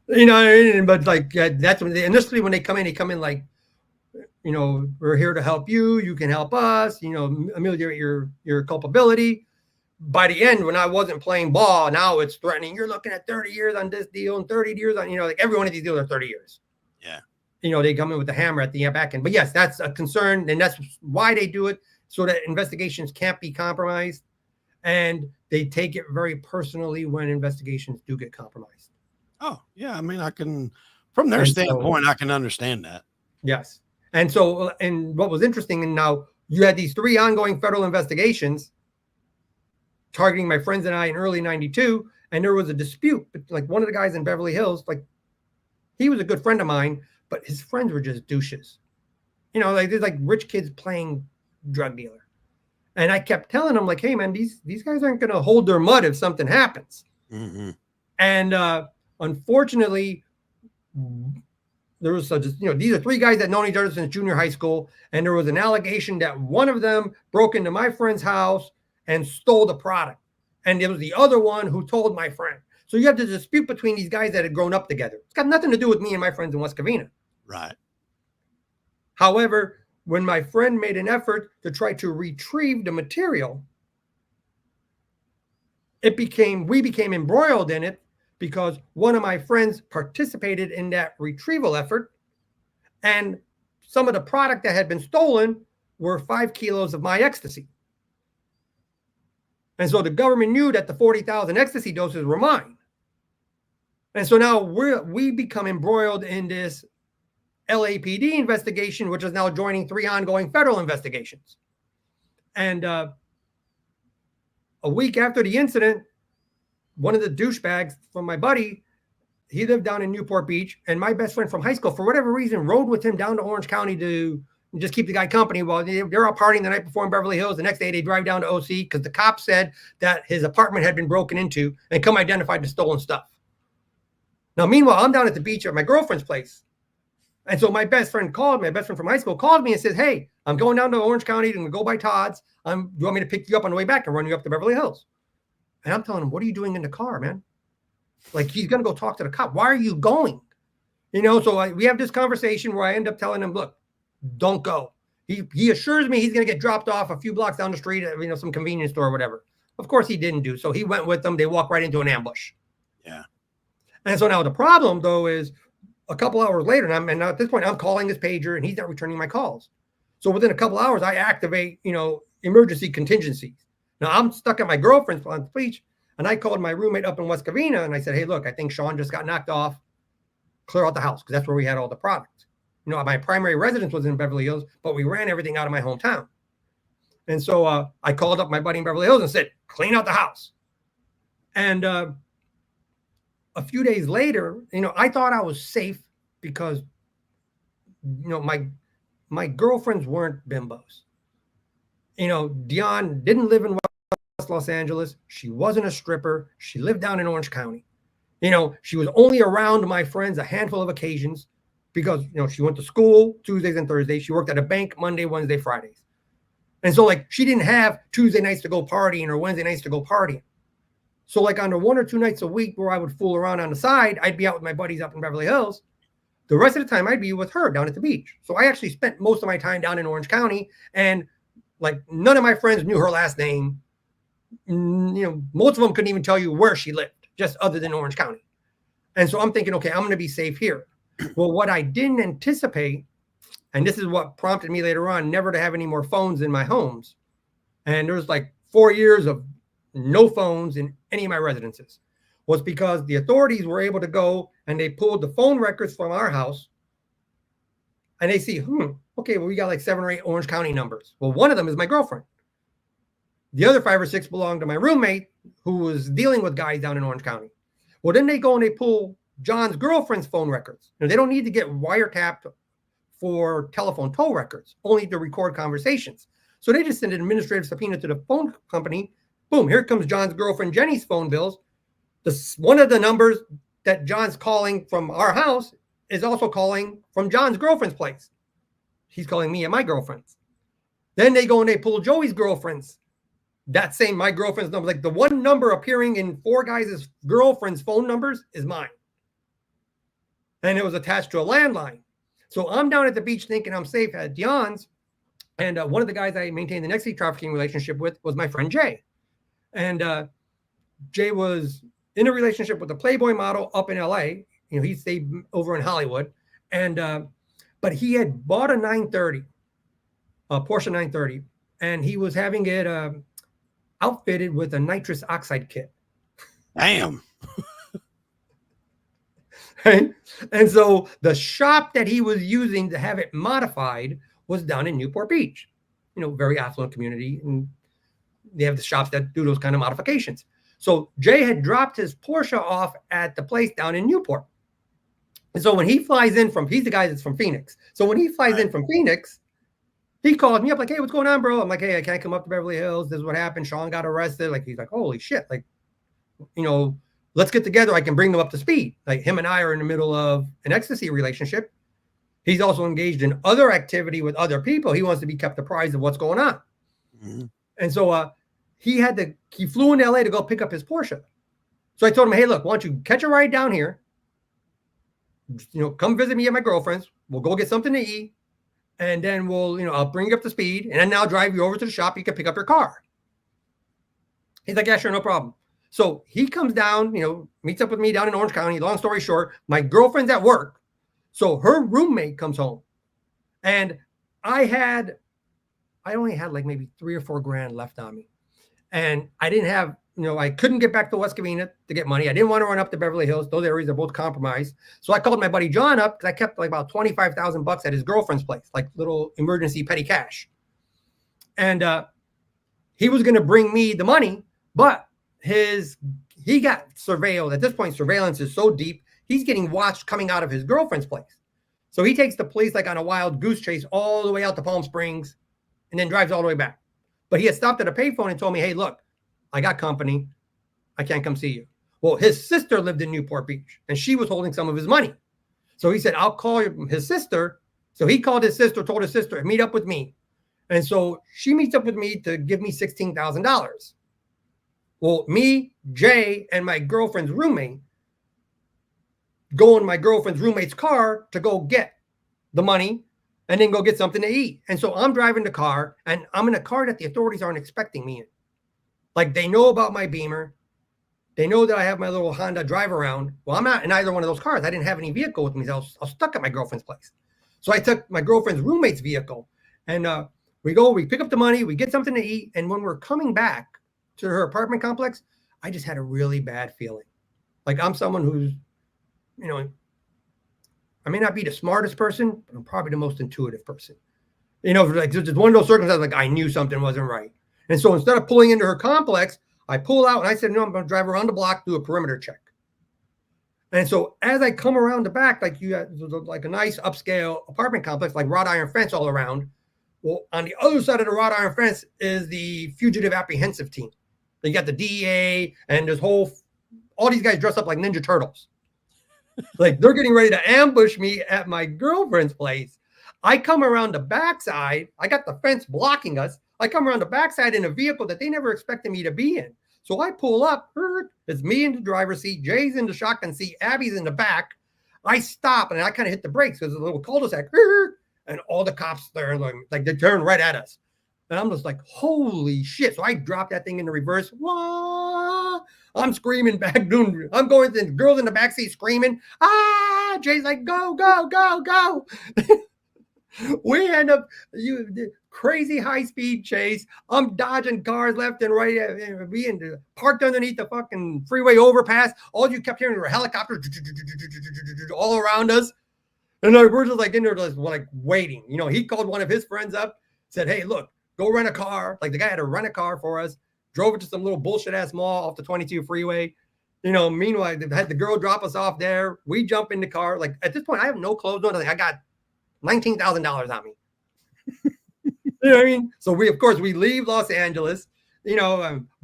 S1: You know what I mean? But like, that's when initially when they come in like, we're here to help you. You can help us, ameliorate your culpability. By the end, when I wasn't playing ball, now it's threatening. You're looking at 30 years on this deal and 30 years on, like every one of these deals are 30 years.
S2: Yeah.
S1: They come in with the hammer at the back end. But yes, that's a concern. And that's why they do it, so that investigations can't be compromised. And they take it very personally when investigations do get compromised.
S2: Oh, yeah. I mean, from their standpoint, I can understand that.
S1: Yes. And so, and what was interesting, and now you had these 3 ongoing federal investigations targeting my friends and I in early 92. And there was a dispute. Like one of the guys in Beverly Hills, like he was a good friend of mine, but his friends were just douches. Like there's like rich kids playing drug dealer. And I kept telling him like, hey man, these guys aren't going to hold their mud if something happens.
S2: Mm-hmm.
S1: And unfortunately, there was these are 3 guys that known each other since junior high school. And there was an allegation that one of them broke into my friend's house and stole the product. And it was the other one who told my friend. So you have the dispute between these guys that had grown up together. It's got nothing to do with me and my friends in West Covina.
S2: Right.
S1: However, when my friend made an effort to try to retrieve the material, we became embroiled in it because one of my friends participated in that retrieval effort. And some of the product that had been stolen were 5 kilos of my ecstasy. And so the government knew that the 40,000 ecstasy doses were mine. And so now we become embroiled in this LAPD investigation, which is now joining 3 ongoing federal investigations. And a week after the incident, one of the douchebags from my buddy, he lived down in Newport Beach, and my best friend from high school, for whatever reason, rode with him down to Orange County to just keep the guy company while they're out partying the night before in Beverly Hills. The next day they drive down to OC because the cops said that his apartment had been broken into and come identified the stolen stuff. Now, meanwhile, I'm down at the beach at my girlfriend's place. And so my best friend from high school called me and says, hey, I'm going down to Orange County to go by Todd's. You want me to pick you up on the way back and run you up to Beverly Hills? And I'm telling him, what are you doing in the car, man? Like, he's going to go talk to the cop. Why are you going? So we have this conversation where I end up telling him, look, don't go. He assures me he's going to get dropped off a few blocks down the street at, some convenience store or whatever. Of course he didn't do. So he went with them. They walked right into an ambush.
S2: Yeah.
S1: And so now the problem, though, is a couple hours later, and at this point, I'm calling his pager, and he's not returning my calls. So within a couple hours, I activate, emergency contingencies. Now, I'm stuck at my girlfriend's on the beach, and I called my roommate up in West Covina, and I said, hey, look, I think Sean just got knocked off. Clear out the house, because that's where we had all the product. My primary residence was in Beverly Hills, but we ran everything out of my hometown. And so I called up my buddy in Beverly Hills and said, clean out the house. And a few days later, I thought I was safe because, my girlfriends weren't bimbos. Dion didn't live in West Los Angeles. She wasn't a stripper. She lived down in Orange County. She was only around my friends a handful of occasions because, she went to school Tuesdays and Thursdays. She worked at a bank Monday, Wednesday, Fridays. And so, she didn't have Tuesday nights to go partying or Wednesday nights to go partying. So, on the 1 or 2 nights a week where I would fool around on the side, I'd be out with my buddies up in Beverly Hills. The rest of the time, I'd be with her down at the beach. So I actually spent most of my time down in Orange County, and none of my friends knew her last name. Most of them couldn't even tell you where she lived, just other than Orange County. And so I'm thinking, okay, I'm going to be safe here. Well, what I didn't anticipate, and this is what prompted me later on, never to have any more phones in my homes. And there was 4 years of no phones in any of my residences, was because the authorities were able to go and they pulled the phone records from our house, and they see, okay, well, we got 7 or 8 Orange County numbers. Well, one of them is my girlfriend. The other 5 or 6 belong to my roommate who was dealing with guys down in Orange County. Well, then they go and they pull John's girlfriend's phone records. They don't need to get wiretapped for telephone toll records, only to record conversations. So they just send an administrative subpoena to the phone company. Boom, here comes John's girlfriend Jenny's phone bills. One of the numbers that John's calling from our house is also calling from John's girlfriend's place. He's calling me and my girlfriend's. Then they go and they pull Joey's girlfriend's. My girlfriend's number, the one number appearing in 4 guys' girlfriend's phone numbers is mine. And it was attached to a landline. So I'm down at the beach thinking I'm safe at Dion's. And one of the guys I maintained the ecstasy trafficking relationship with was my friend Jay. And Jay was in a relationship with a Playboy model up in LA. He stayed over in Hollywood. And but he had bought a 930, a Porsche 930, and he was having it outfitted with a nitrous oxide kit.
S2: Damn.
S1: Right? And so the shop that he was using to have it modified was down in Newport Beach, very affluent community. And they have the shops that do those kind of modifications. So Jay had dropped his Porsche off at the place down in Newport. And so when he flies in he's the guy that's from Phoenix. So when he flies in from Phoenix, he calls me up hey, what's going on, bro? I'm hey, I can't come up to Beverly Hills. This is what happened. Sean got arrested. He's holy shit. Let's get together. I can bring them up to speed. Him and I are in the middle of an ecstasy relationship. He's also engaged in other activity with other people. He wants to be kept apprised of what's going on. Mm-hmm. And so he flew into LA to go pick up his Porsche. So I told him, hey, look, why don't you catch a ride down here? Come visit me and my girlfriends. We'll go get something to eat. And then I'll bring you up to speed. And then I'll drive you over to the shop. You can pick up your car. He's yeah, sure, no problem. So he comes down, meets up with me down in Orange County. Long story short, my girlfriend's at work. So her roommate comes home. And I only had maybe $3 or $4 grand left on me. And I didn't have I couldn't get back to West Covina to get money. I didn't want to run up to Beverly Hills. Those areas are both compromised. So I called my buddy John up because I kept like about $25,000 at his girlfriend's place, like little emergency petty cash. And he was going to bring me the money, but he got surveilled. At this point, surveillance is so deep, he's getting watched coming out of his girlfriend's place. So he takes the police like on a wild goose chase all the way out to Palm Springs and then drives all the way back. But he had stopped at a payphone and told me, hey, look, I got company. I can't come see you. Well, his sister lived in Newport Beach and she was holding some of his money. So he said, I'll call his sister. So he called his sister, told his sister, meet up with me. And so she meets up with me to give me $16,000. Well, me, Jay, and my girlfriend's roommate go in my girlfriend's roommate's car to go get the money and then go get something to eat. And so I'm driving the car and I'm in a car that the authorities aren't expecting me in. Like they know about my Beamer. They know that I have my little Honda drive around. Well, I'm not in either one of those cars. I didn't have any vehicle with me. So I was stuck at my girlfriend's place. So I took my girlfriend's roommate's vehicle and we pick up the money, we get something to eat. And when we're coming back to her apartment complex, I just had a really bad feeling. Like I'm someone who's, I may not be the smartest person, but I'm probably the most intuitive person. Like just one of those circumstances, like I knew something wasn't right. And so instead of pulling into her complex, I pull out and I said, no, I'm going to drive around the block, do a perimeter check. And so as I come around the back, like you had like a nice upscale apartment complex, like wrought iron fence all around. Well, on the other side of the wrought iron fence is the fugitive apprehensive team. You got the DEA and this all these guys dressed up like Ninja Turtles. Like they're getting ready to ambush me at my girlfriend's place. I come around the backside. I got the fence blocking us. I come around the backside in a vehicle that they never expected me to be in. So I pull up. It's me in the driver's seat. Jay's in the shotgun seat. Abby's in the back. I stop and I kind of hit the brakes because it's a little cul-de-sac. And all the cops there, like they turn right at us. And I'm just like, holy shit. So I drop that thing in the reverse. Wah! I'm screaming back. I'm going to the girls in the backseat screaming. Ah! Jay's like, go, go, go, go. We end up crazy high-speed chase. I'm dodging cars left and right. We parked underneath the fucking freeway overpass. All you kept hearing were helicopters all around us. And we're just like in there, just like waiting. He called one of his friends up, said, hey, look, go rent a car. Like the guy had to rent a car for us, drove it to some little bullshit ass mall off the 22 freeway. Meanwhile, they had the girl drop us off there. We jump in the car. Like at this point, I have no clothes on. I got $19,000 on me. You know what I mean? So we leave Los Angeles,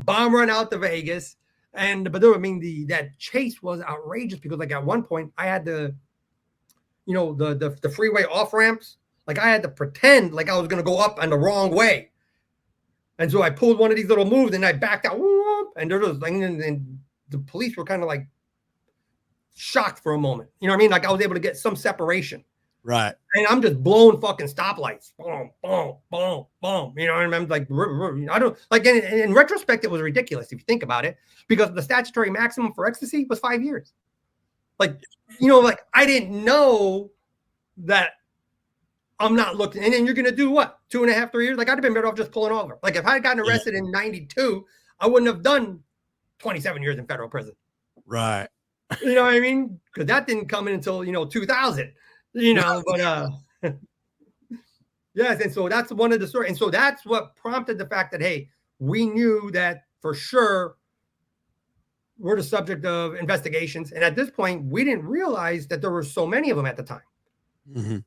S1: bomb run out to Vegas. That chase was outrageous because like at one point I had the freeway off ramps. Like I had to pretend like I was going to go up on the wrong way. And so I pulled one of these little moves and I backed out and there was and the police were kind of like shocked for a moment. You know what I mean? Like I was able to get some separation.
S2: Right.
S1: And I'm just blowing fucking stoplights. Boom, boom, boom, boom. You know what I mean? I'm like, I don't like in retrospect, it was ridiculous if you think about it, because the statutory maximum for ecstasy was 5 years. Like, like I didn't know that I'm not looking. And then you're going to do what? 2.5, 3 years? Like I'd have been better off just pulling over. Like if I had gotten arrested in 92, I wouldn't have done 27 years in federal prison.
S2: Right.
S1: You know what I mean? Because that didn't come in until, 2000. But yes, and so that's one of the stories. And so that's what prompted the fact that, hey, we knew that for sure we're the subject of investigations. And at this point, we didn't realize that there were so many of them at the time. Mm-hmm.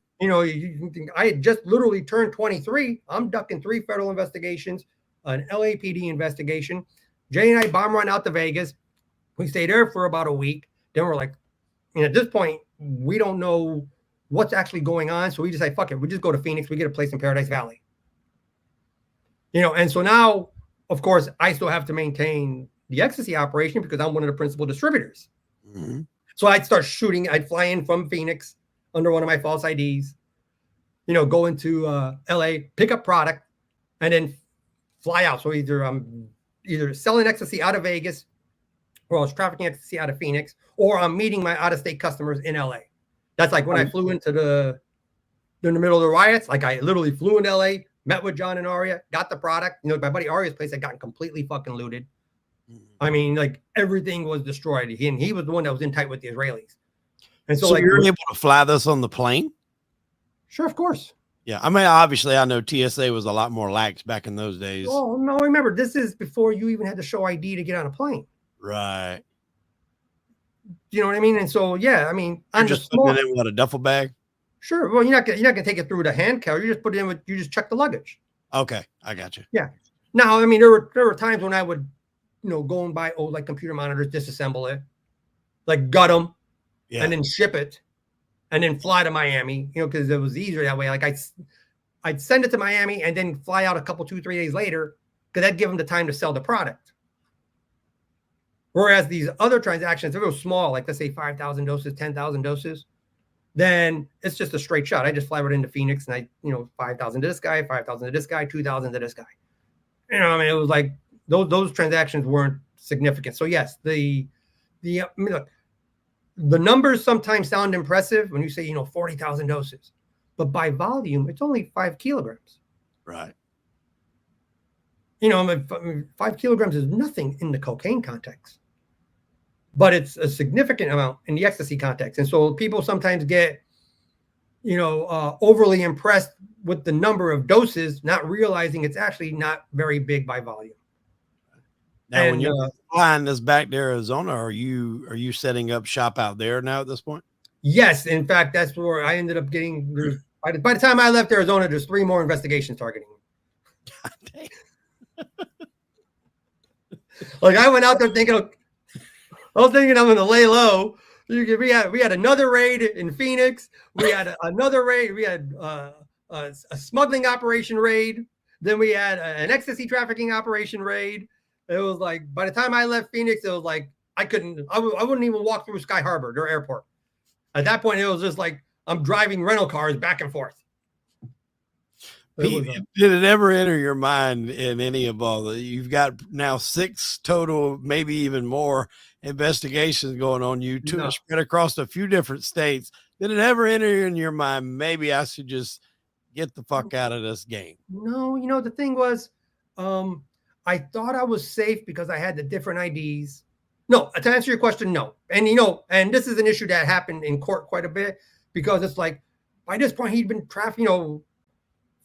S1: I had just literally turned 23. I'm ducking 3 federal investigations, an LAPD investigation. Jay and I bomb run out to Vegas. We stayed there for about a week. Then we're like, at this point, we don't know what's actually going on. So we just say, fuck it. We just go to Phoenix. We get a place in Paradise Valley. And so now, of course, I still have to maintain the ecstasy operation because I'm one of the principal distributors. Mm-hmm. So I'd start shooting. I'd fly in from Phoenix under one of my false IDs, go into LA, pick up product, and then fly out. So either I'm selling ecstasy out of Vegas, or I was trafficking ecstasy out of Phoenix, or I'm meeting my out-of-state customers in LA. That's like when I flew in the middle of the riots. Like I literally flew into LA, met with John and Aria, got the product. My buddy Aria's place had gotten completely fucking looted. I mean, like everything was destroyed. He was the one that was in tight with the Israelis. And so,
S2: So
S1: like,
S2: you're able to fly this on the plane?
S1: sure, of course.
S2: Yeah. I mean, obviously, I know TSA was a lot more lax back in those days.
S1: Oh, no, remember, this is before you even had to show ID to get on a plane.
S2: Right.
S1: You know what I mean? And so, yeah, I mean,
S2: You're
S1: on the
S2: just putting
S1: small,
S2: it in what, a duffel bag?
S1: sure. Well, you're not gonna take it through the hand carrier. You just put it in with, you just check the luggage.
S2: Okay, I got you.
S1: Yeah. Now, I mean, there were times when I would, go and buy old like computer monitors, disassemble it, like gut them,
S2: Yeah.
S1: and then ship it, and then fly to Miami. Because it was easier that way. Like I'd send it to Miami and then fly out a couple, 2-3 days later, because that'd give them the time to sell the product. Whereas these other transactions, if it was small, like let's say 5,000 doses, 10,000 doses, then it's just a straight shot. I just fly right into Phoenix and 5,000 to this guy, 5,000 to this guy, 2,000 to this guy. I mean, it was like those transactions weren't significant. So yes, I mean, look, the numbers sometimes sound impressive when you say, 40,000 doses, but by volume, it's only 5 kilograms.
S2: Right.
S1: I mean, 5 kilograms is nothing in the cocaine context, but it's a significant amount in the ecstasy context. And so people sometimes get, overly impressed with the number of doses, not realizing it's actually not very big by volume.
S2: Now, when you're flying this back to Arizona, are you setting up shop out there now at this point?
S1: Yes. In fact, that's where I ended up getting. By the time I left Arizona, there's 3 more investigations targeting me.
S2: God damn.
S1: Like I went out there thinking, I'm going to lay low. We had another raid in Phoenix. We had another raid. We had a smuggling operation raid. Then we had an ecstasy trafficking operation raid. It was like, by the time I left Phoenix, it was like, I wouldn't even walk through Sky Harbor, their airport. At that point, it was just like, I'm driving rental cars back and forth.
S2: Did it ever enter your mind in any of all that? You've got now 6 total, maybe even more investigations going on, spread across a few different states. Did it ever enter in your mind, maybe I should just get the fuck out of this game?
S1: No, the thing was, I thought I was safe because I had the different IDs. No, to answer your question, no. And, and this is an issue that happened in court quite a bit, because it's like, by this point, he'd been trafficking,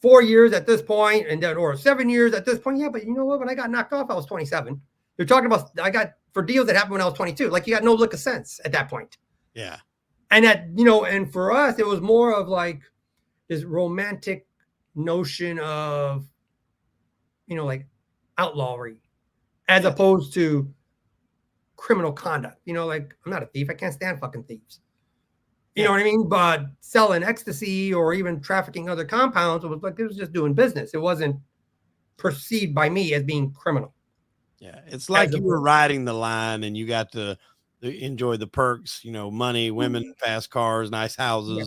S1: 4 years at this point, and then, or 7 years at this point. Yeah, but you know what? When I got knocked off, I was 27. You're talking about, I got for deals that happened when I was 22. Like, you got no lick of sense at that point.
S2: Yeah.
S1: And and for us, it was more of like this romantic notion of, like outlawry, as opposed to criminal conduct. Like, I'm not a thief. I can't stand fucking thieves. You know what I mean? But selling ecstasy or even trafficking other compounds, it was just doing business. It wasn't perceived by me as being criminal.
S2: Yeah. It's like you were riding the line and you got to enjoy the perks, money, women, fast cars, nice houses.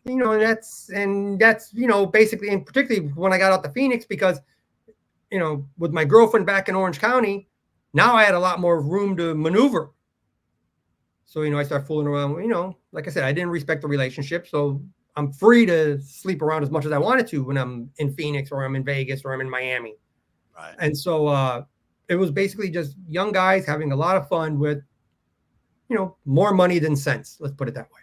S1: Yes. And that's, basically, and particularly when I got out to Phoenix, because, with my girlfriend back in Orange County, now I had a lot more room to maneuver. So, I started fooling around, like I said, I didn't respect the relationship. So I'm free to sleep around as much as I wanted to when I'm in Phoenix or I'm in Vegas or I'm in Miami.
S2: Right.
S1: And so it was basically just young guys having a lot of fun with, more money than sense. Let's put it that way.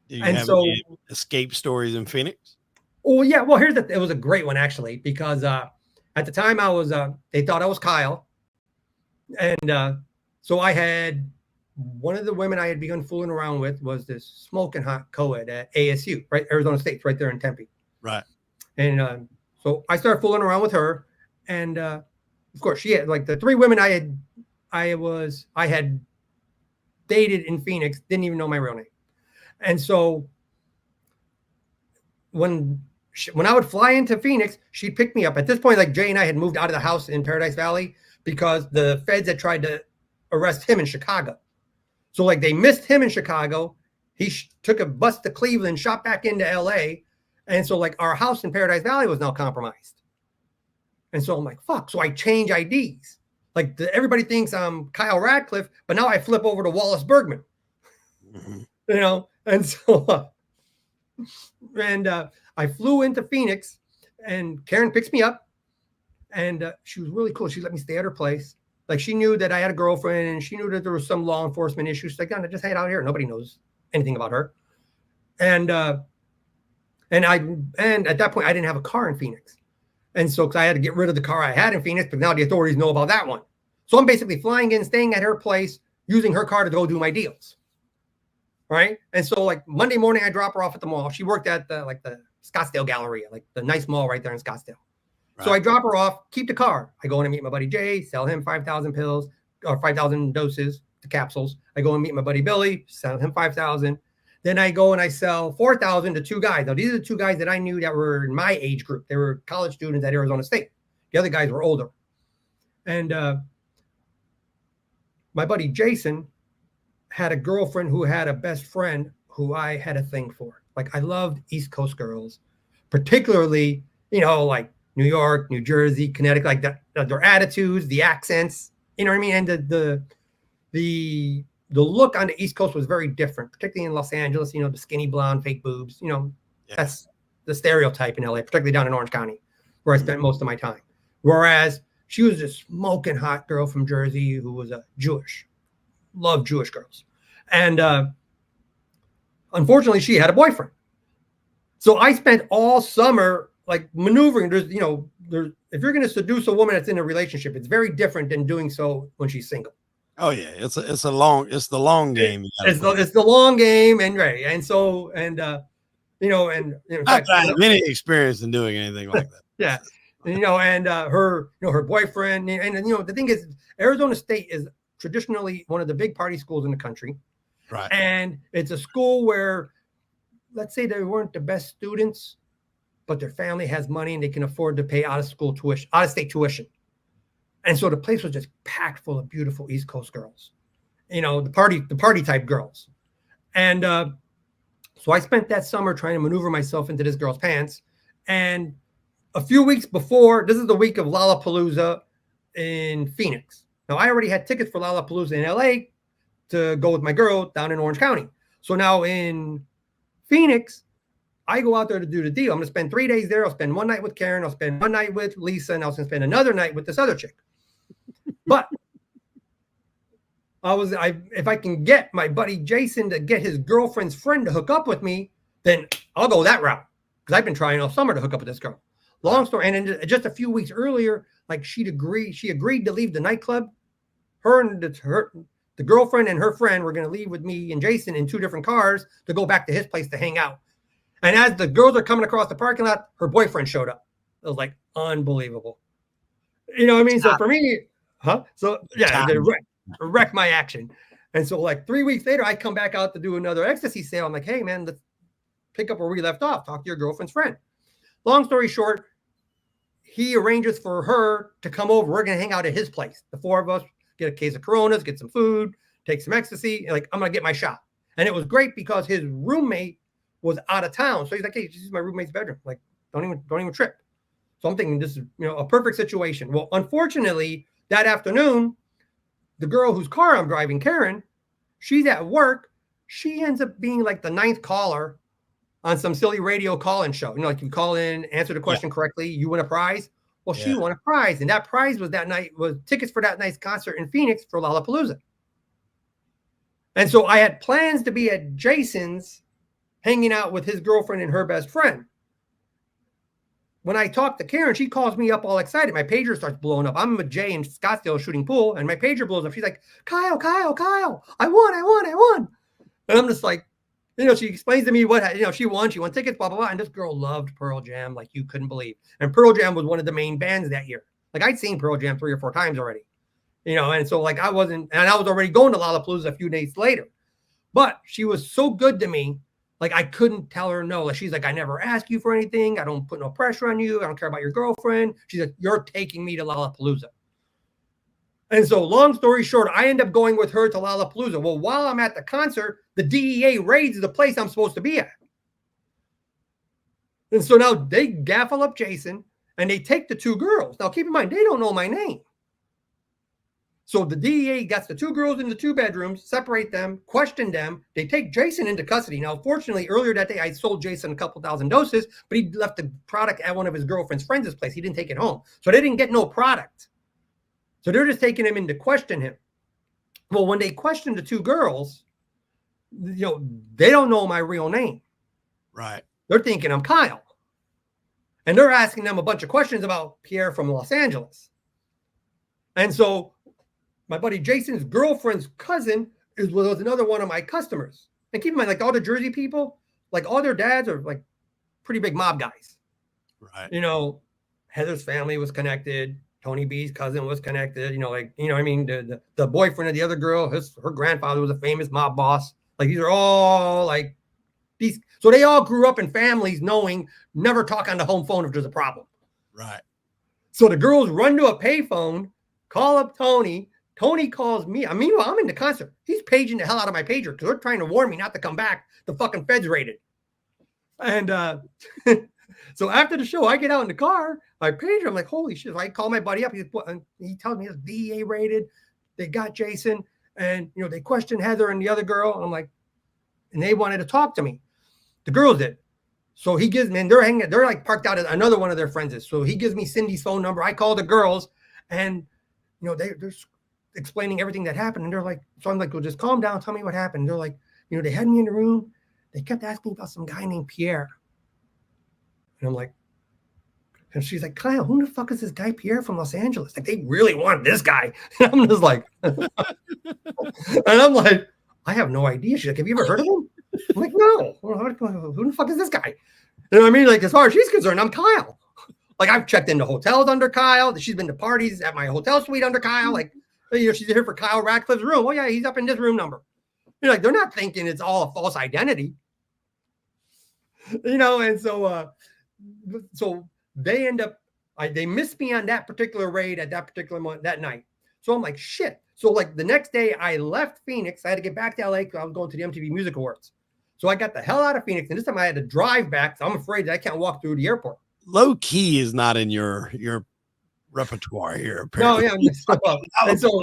S2: Do you have any escape stories in Phoenix?
S1: Oh, yeah. Well, it was a great one, actually, because at the time they thought I was Kyle. And so I had, one of the women I had begun fooling around with was this smoking hot co-ed at ASU, right? Arizona State, right there in Tempe.
S2: Right.
S1: And so I started fooling around with her. And of course, she had, like, the 3 women I had dated in Phoenix, didn't even know my real name. And so when I would fly into Phoenix, she'd pick me up. At this point, like, Jay and I had moved out of the house in Paradise Valley because the feds had tried to arrest him in Chicago. So, like, they missed him in Chicago. He took a bus to Cleveland, shot back into LA. And so, like, our house in Paradise Valley was now compromised. And so I'm like, fuck. So I change IDs. Like, everybody thinks I'm Kyle Radcliffe, but now I flip over to Wallace Bergman. Mm-hmm. And so, I flew into Phoenix, and Karen picks me up, and she was really cool. She let me stay at her place. Like she knew that I had a girlfriend and she knew that there was some law enforcement issues. She's like, no, just hang out here. Nobody knows anything about her. And at that point I didn't have a car in Phoenix. And so, cause I had to get rid of the car I had in Phoenix, but now the authorities know about that one. So I'm basically flying in, staying at her place, using her car to go do my deals. Right. And so like Monday morning, I drop her off at the mall. She worked at the Scottsdale Galleria, like the nice mall right there in Scottsdale. Right. So I drop her off, keep the car. I go in and meet my buddy Jay, sell him 5,000 pills or 5,000 doses, the capsules. I go and meet my buddy Billy, sell him 5,000. Then I go and I sell 4,000 to two guys. Now, these are the two guys that I knew that were in my age group. They were college students at Arizona State. The other guys were older. And my buddy Jason had a girlfriend who had a best friend who I had a thing for. Like I loved East Coast girls, particularly, like New York, New Jersey, Connecticut, like their attitudes, the accents, you know what I mean? And the look on the East Coast was very different, particularly in Los Angeles, the skinny blonde, fake boobs, That's the stereotype in LA, particularly down in Orange County, where I spent most of my time. Whereas she was a smoking hot girl from Jersey who was Jewish. Love Jewish girls. And unfortunately, she had a boyfriend. So I spent all summer like maneuvering. If you're going to seduce a woman that's in a relationship, it's very different than doing so when she's single.
S2: Oh yeah, it's the long game.
S1: It's the long game, and right, and so and in fact,
S2: I have any experience in doing anything like that.
S1: Yeah, and her boyfriend, and the thing is, Arizona State is traditionally one of the big party schools in the country.
S2: Right.
S1: And it's a school where, let's say they weren't the best students, but their family has money and they can afford to pay out of state tuition. And so the place was just packed full of beautiful East Coast girls, the party type girls. And so I spent that summer trying to maneuver myself into this girl's pants. And a few weeks before, this is the week of Lollapalooza in Phoenix. Now, I already had tickets for Lollapalooza in LA to go with my girl down in Orange County. So now in Phoenix, I go out there to do the deal. I'm going to spend 3 days there. I'll spend one night with Karen. I'll spend one night with Lisa. And I was going to spend another night with this other chick. But if I can get my buddy Jason to get his girlfriend's friend to hook up with me, then I'll go that route. Because I've been trying all summer to hook up with this girl. Long story. And then just a few weeks earlier, like she agreed to leave the nightclub. The girlfriend and her friend were going to leave with me and Jason in two different cars to go back to his place to hang out. And as the girls are coming across the parking lot, her boyfriend showed up. It was like unbelievable. You know what I mean? So for me, So yeah, they wrecked my action. And so like 3 weeks later, I come back out to do another ecstasy sale. I'm like, hey man, let's pick up where we left off. Talk to your girlfriend's friend. Long story short, he arranges for her to come over. We're going to hang out at his place. The four of us get a case of Coronas, get some food, take some ecstasy. Like, I'm going to get my shot. And it was great because his roommate was out of town. So he's like, hey, this is my roommate's bedroom. Like, don't even trip. So I'm thinking this is, a perfect situation. Well, unfortunately, that afternoon, the girl whose car I'm driving, Karen, she's at work. She ends up being like the 9th caller on some silly radio call-in show. Like you call in, answer the question correctly, you win a prize. Well, she won a prize. And that prize was tickets for that night's concert in Phoenix for Lollapalooza. And so I had plans to be at Jason's hanging out with his girlfriend and her best friend. When I talked to Karen, she calls me up all excited. My pager starts blowing up. I'm with Jay in Scottsdale shooting pool, and my pager blows up. She's like, Kyle, I won. And I'm just like, she explains to me what, she won tickets, blah, blah, blah. And this girl loved Pearl Jam like you couldn't believe. And Pearl Jam was one of the main bands that year. Like I'd seen Pearl Jam 3 or 4 times already, and so like I was already going to Lollapalooza a few days later. But she was so good to me. Like I couldn't tell her no. Like she's like, I never ask you for anything. I don't put no pressure on you. I don't care about your girlfriend. She's like, you're taking me to Lollapalooza. And so long story short, I end up going with her to Lollapalooza. Well, while I'm at the concert, the DEA raids the place I'm supposed to be at. And so now they gaffle up Jason and they take the 2 girls. Now keep in mind, they don't know my name. So the DEA gets the 2 girls in the 2 bedrooms, separate them, question them. They take Jason into custody. Now, fortunately, earlier that day, I sold Jason a couple thousand doses, but he left the product at one of his girlfriend's friends' place. He didn't take it home. So they didn't get no product. So they're just taking him in to question him. Well, when they question the two girls, they don't know my real name.
S2: Right.
S1: They're thinking I'm Kyle. And they're asking them a bunch of questions about Pierre from Los Angeles. And so my buddy Jason's girlfriend's cousin was another one of my customers. And keep in mind, like all the Jersey people, like all their dads are like pretty big mob guys.
S2: Right.
S1: Heather's family was connected. Tony B's cousin was connected. The boyfriend of the other girl, her grandfather was a famous mob boss. Like these are all like these. So they all grew up in families knowing never talk on the home phone if there's a problem.
S2: Right.
S1: So the girls run to a payphone, call up Tony. Tony calls me. Meanwhile, I'm in the concert. He's paging the hell out of my pager because they're trying to warn me not to come back. The fucking feds raided. And so after the show, I get out in the car. I page him. I'm like, holy shit. So I call my buddy up. He tells me it's DEA raided. They got Jason. And, they questioned Heather and the other girl. And I'm like, and they wanted to talk to me. The girls did. So he gives me, and they're like parked out at another one of their friends is. So he gives me Cindy's phone number. I call the girls and, they're explaining everything that happened. And they're like, so I'm like, well, just calm down. Tell me what happened. And they're like, they had me in the room. They kept asking about some guy named Pierre. And I'm like, and she's like, Kyle, who the fuck is this guy Pierre from Los Angeles? Like, they really want this guy. And I'm just like, and I'm like, I have no idea. She's like, have you ever heard of him? I'm like, no. Who the fuck is this guy? You know what I mean? Like, as far as she's concerned, I'm Kyle. Like, I've checked into hotels under Kyle. She's been to parties at my hotel suite under Kyle. Like, she's here for Kyle Radcliffe's room. Oh, yeah, he's up in this room number. Like, they're not thinking it's all a false identity. And so they end up, they missed me on that particular raid at that particular moment, that night. So I'm like, shit. So like the next day I left Phoenix. I had to get back to LA because I was going to the MTV Music Awards. So I got the hell out of Phoenix. And this time I had to drive back. So I'm afraid that I can't walk through the airport.
S2: Low key is not in your repertoire here. Apparently.
S1: No, yeah, step up. And so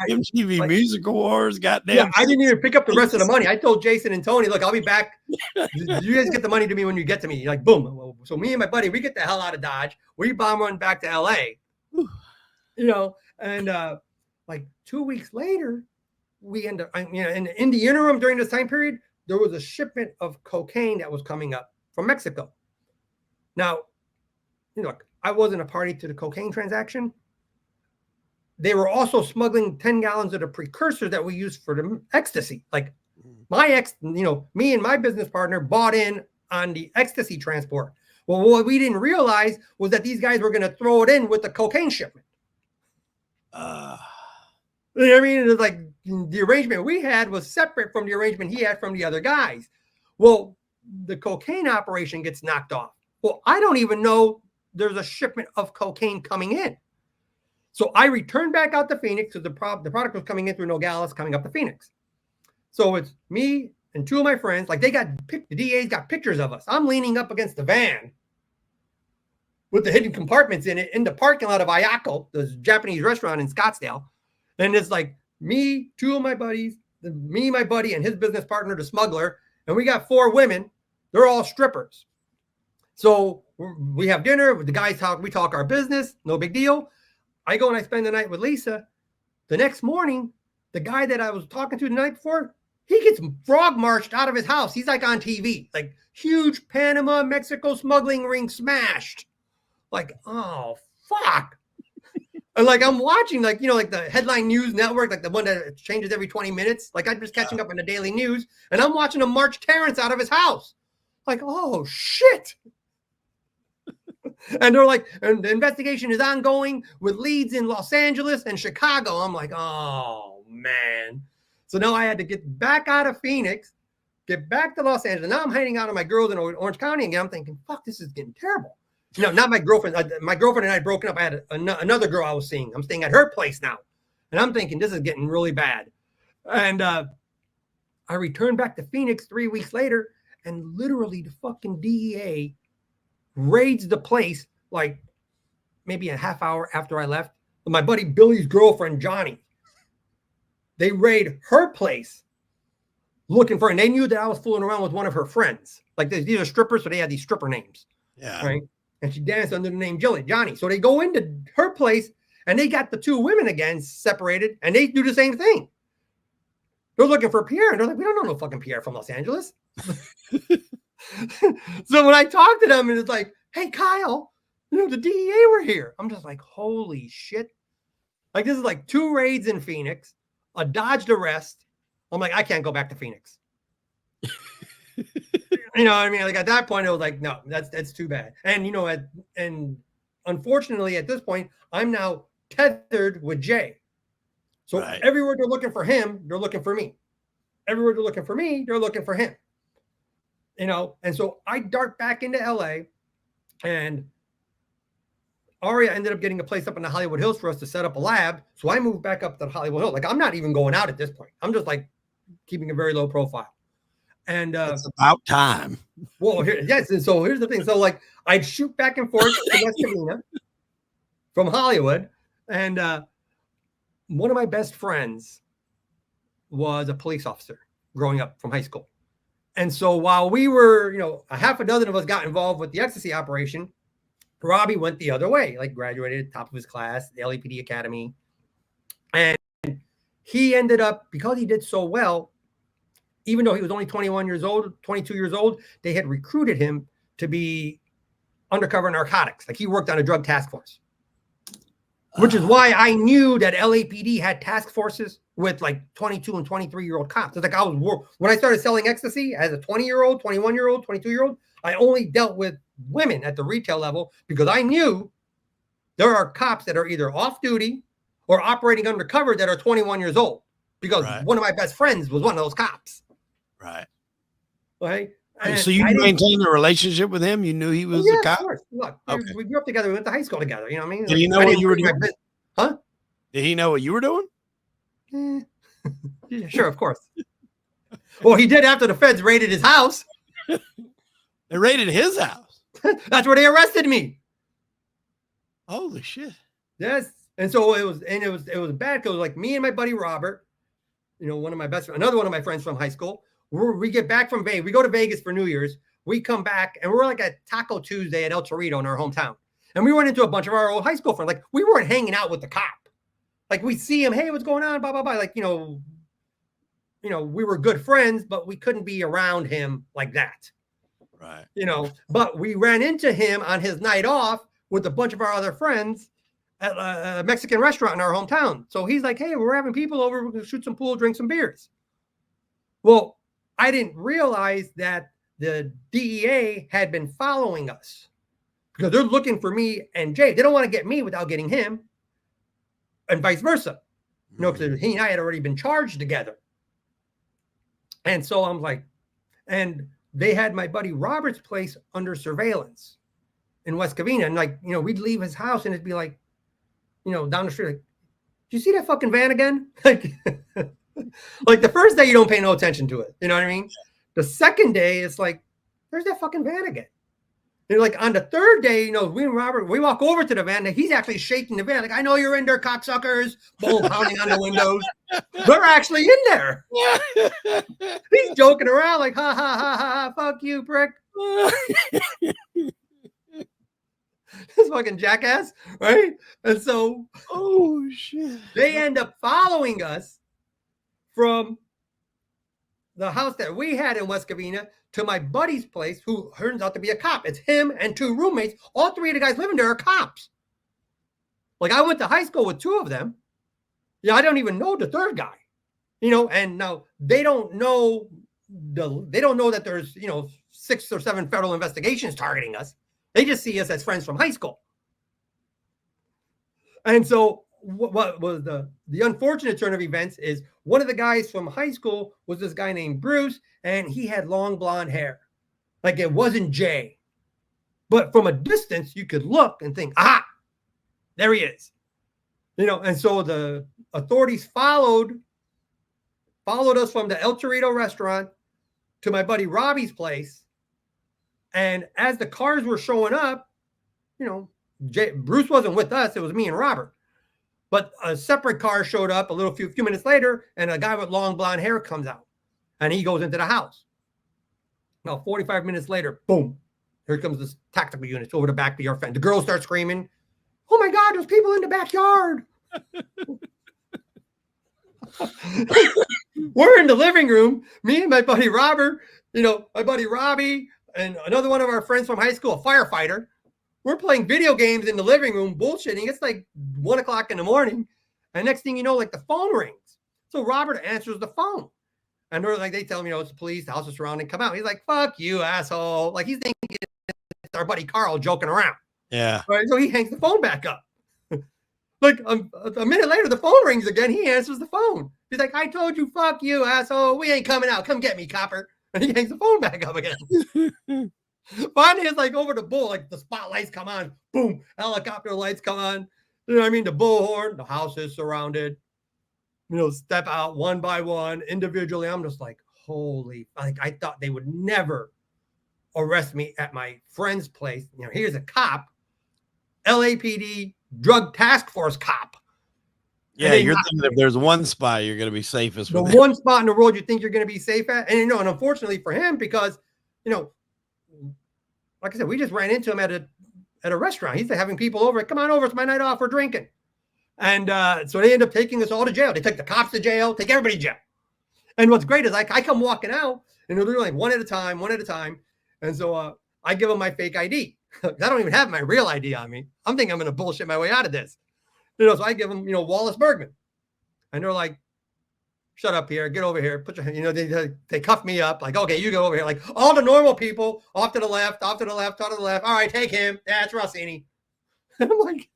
S2: MTV Music Awards, goddamn.
S1: Yeah, I didn't even pick up the rest of the money. I told Jason and Tony, look, I'll be back. You guys get the money to me when you get to me. Like, boom. So me and my buddy, we get the hell out of Dodge. We bomb run back to LA. And like 2 weeks later, we end up, in the interim during this time period, there was a shipment of cocaine that was coming up from Mexico. Now, I wasn't a party to the cocaine transaction. They were also smuggling 10 gallons of the precursor that we used for the ecstasy. Like me and my business partner bought in on the ecstasy transport. Well, what we didn't realize was that these guys were going to throw it in with the cocaine shipment. You know what I mean? It's like the arrangement we had was separate from the arrangement he had from the other guys. Well, the cocaine operation gets knocked off. Well, I don't even know there's a shipment of cocaine coming in. So I returned back out to Phoenix because the product was coming in through Nogales, coming up to Phoenix. So it's me and two of my friends. Like the DA's got pictures of us. I'm leaning up against the van with the hidden compartments in it in the parking lot of Ayako, the Japanese restaurant in Scottsdale. And it's like me, two of my buddies, me, my buddy, and his business partner, the smuggler. And we got 4 women. They're all strippers. So we have dinner. The guys we talk our business. No big deal. I go and I spend the night with Lisa. The next morning, the guy that I was talking to the night before, he gets frog marched out of his house. He's like on TV, like huge Panama, Mexico smuggling ring smashed. Like, oh, fuck. And like, I'm watching like the headline news network, like the one that changes every 20 minutes. Like I'm just catching up on the daily news and I'm watching him march Terrence out of his house. Like, oh shit. And they're like, and the investigation is ongoing with leads in Los Angeles and Chicago. I'm like, oh man. So now I had to get back out of Phoenix, get back to Los Angeles. Now I'm hanging out with my girls in Orange County again. I'm thinking, fuck, this is getting terrible. Not my girlfriend. My girlfriend and I had broken up. I had another girl I was seeing. I'm staying at her place now. And I'm thinking, this is getting really bad. And I returned back to Phoenix 3 weeks later, and literally the fucking DEA raids the place like maybe a half hour after I left. My buddy Billy's girlfriend, Johnny, they raid her place looking for, and they knew that I was fooling around with one of her friends. Like these are strippers, so they had these stripper names.
S2: Yeah.
S1: Right. And she danced under the name Johnny. So they go into her place And they got the two women again separated, and they do the same thing. They're looking for Pierre, and they're like, we don't know no fucking Pierre from Los Angeles. So when I talk to them, and it's like, hey, Kyle, the DEA were here. I'm just like, holy shit. Like, this is like 2 raids in Phoenix, a dodged arrest. I'm like, I can't go back to Phoenix. You know what I mean? Like, at that point, it was like, no, that's too bad. And, and unfortunately, at this point, I'm now tethered with Jay. So everywhere they're looking for him, they're looking for me. Everywhere they're looking for me, they're looking for him. And so I dart back into LA, and Aria ended up getting a place up in the Hollywood Hills for us to set up a lab. So I moved back up to the Hollywood Hills. Like, I'm not even going out at this point. I'm just like keeping a very low profile. And
S2: it's about time.
S1: Well, yes. And so here's the thing. So like I'd shoot back and forth to West Covina from Hollywood. And one of my best friends was a police officer growing up from high school. And so while we were, a half a dozen of us got involved with the ecstasy operation, Robbie went the other way, like graduated top of his class, the LAPD Academy. And he ended up, because he did so well, even though he was only 21 years old, 22 years old, they had recruited him to be undercover narcotics. Like, he worked on a drug task force, which is why I knew that LAPD had task forces with like 22 and 23-year-old cops. It's like when I started selling ecstasy as a 20-year-old, 21-year-old, 22-year-old, I only dealt with women at the retail level because I knew there are cops that are either off duty or operating undercover that are 21 years old, because one of my best friends was one of those cops.
S2: Right.
S1: Right.
S2: So you maintained a relationship with him? You knew he was a cop?
S1: Of course. Look, we grew up together. We went to high school together. You know what I mean?
S2: Did he know what you were doing?
S1: Huh?
S2: Did he know what you were doing?
S1: Yeah, sure, of course. Well, he did after the feds raided his house.
S2: They raided his house?
S1: That's where they arrested me.
S2: Holy shit.
S1: Yes. And so it was bad because it was like me and my buddy Robert, another one of my friends from high school. We get back from Vegas. We go to Vegas for New Year's. We come back and we're like at Taco Tuesday at El Torito in our hometown. And we run into a bunch of our old high school friends. Like, we weren't hanging out with the cop. Like, we see him, hey, what's going on? Blah, blah, blah. Like, we were good friends, but we couldn't be around him like that.
S2: Right.
S1: But we ran into him on his night off with a bunch of our other friends at a Mexican restaurant in our hometown. So he's like, hey, we're having people over. We're going to shoot some pool, drink some beers. Well, I didn't realize that the DEA had been following us because they're looking for me and Jay. They don't want to get me without getting him, and vice versa. Because he and I had already been charged together. And so I'm like, and they had my buddy Robert's place under surveillance in West Covina. And like, we'd leave his house and it'd be like, down the street, like, do you see that fucking van again? Like the first day you don't pay no attention to it. You know what I mean? The second day it's like, there's that fucking van again. And like on the third day, we and Robert, we walk over to the van and he's actually shaking the van. Like, I know you're in there, cocksuckers. Boom, pounding on the windows. They're actually in there. He's joking around like, ha, ha, ha, ha, fuck you, prick. This fucking jackass, right? And so,
S2: oh shit,
S1: they end up following us from the house that we had in West Covina to my buddy's place, who turns out to be a cop. It's him and 2 roommates. All 3 of the guys living there are cops. Like, I went to high school with 2 of them. I don't even know the third guy. And now they don't know that there's 6 or 7 federal investigations targeting us. They just see us as friends from high school. And so what was the unfortunate turn of events is one of the guys from high school was this guy named Bruce, and he had long blonde hair. Like, it wasn't Jay. But from a distance, you could look and think, ah, there he is. And so the authorities followed us from the El Torito restaurant to my buddy Robbie's place. And as the cars were showing up, Bruce wasn't with us. It was me and Robert. But a separate car showed up a few minutes later, and a guy with long blonde hair comes out, and he goes into the house. Now, 45 minutes later, boom, here comes this tactical unit over the back of your fence. The girls start screaming. Oh my God, there's people in the backyard. We're in the living room, me and my buddy Robert, my buddy Robbie, and another one of our friends from high school, a firefighter. We're playing video games in the living room, bullshitting. It's like 1 o'clock in the morning. And next thing you know, like the phone rings. So Robert answers the phone. And they're like, they tell him, it's the police, the house is surrounded, come out. He's like, fuck you, asshole. Like he's thinking it's our buddy Carl joking around.
S2: Yeah.
S1: Right. So he hangs the phone back up. Like a minute later, the phone rings again. He answers the phone. He's like, I told you, fuck you, asshole. We ain't coming out. Come get me, copper. And he hangs the phone back up again. Finally, it's like over the bull, like the spotlights come on. Boom. Helicopter lights come on. You know what I mean? The bullhorn, the house is surrounded. Step out one by one, individually. I'm just like, holy, like I thought they would never arrest me at my friend's place. Here's a cop, LAPD drug task force cop.
S2: Yeah, you're thinking if there's one spot you're going to be safest with.
S1: The one spot in the world you think you're going to be safe at. And, and unfortunately for him, because, like I said, we just ran into him at a restaurant. He's having people over. Come on over. It's my night off. We're drinking. And so they end up taking us all to jail. They take the cops to jail, take everybody to jail. And what's great is I come walking out, and they're like one at a time. And so I give them my fake ID. I don't even have my real ID on me. I'm thinking I'm going to bullshit my way out of this. So I give them, Wallace Bergman. And they're like, shut up here, get over here, put your, they cuff me up, like, okay, you go over here. Like all the normal people, off to the left. All right, take him. That's Rausini. And I'm like,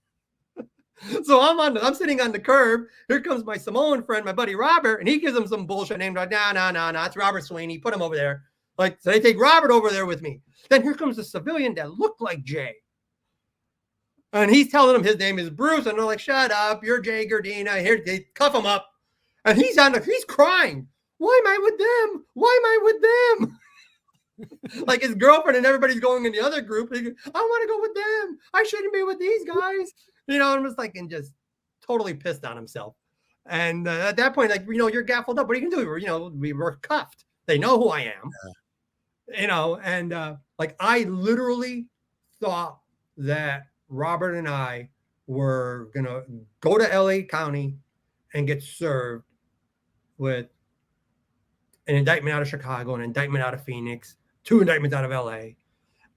S1: so I'm sitting on the curb. Here comes my Samoan friend, my buddy Robert, and he gives him some bullshit name. Like, no, it's Robert Sweeney. Put him over there. Like, so they take Robert over there with me. Then here comes a civilian that looked like Jay. And he's telling them his name is Bruce. And they're like, shut up. You're Jay Gardina. Here, they cuff him up. And he's crying. Why am I with them? Like his girlfriend and everybody's going in the other group. I want to go with them. I shouldn't be with these guys. I'm just like, and just totally pissed on himself. And at that point, like, you're gaffled up. What are you going to do? We were cuffed. They know who I am. And like I literally thought that Robert and I were going to go to LA County and get served with an indictment out of Chicago, an indictment out of Phoenix, 2 indictments out of LA.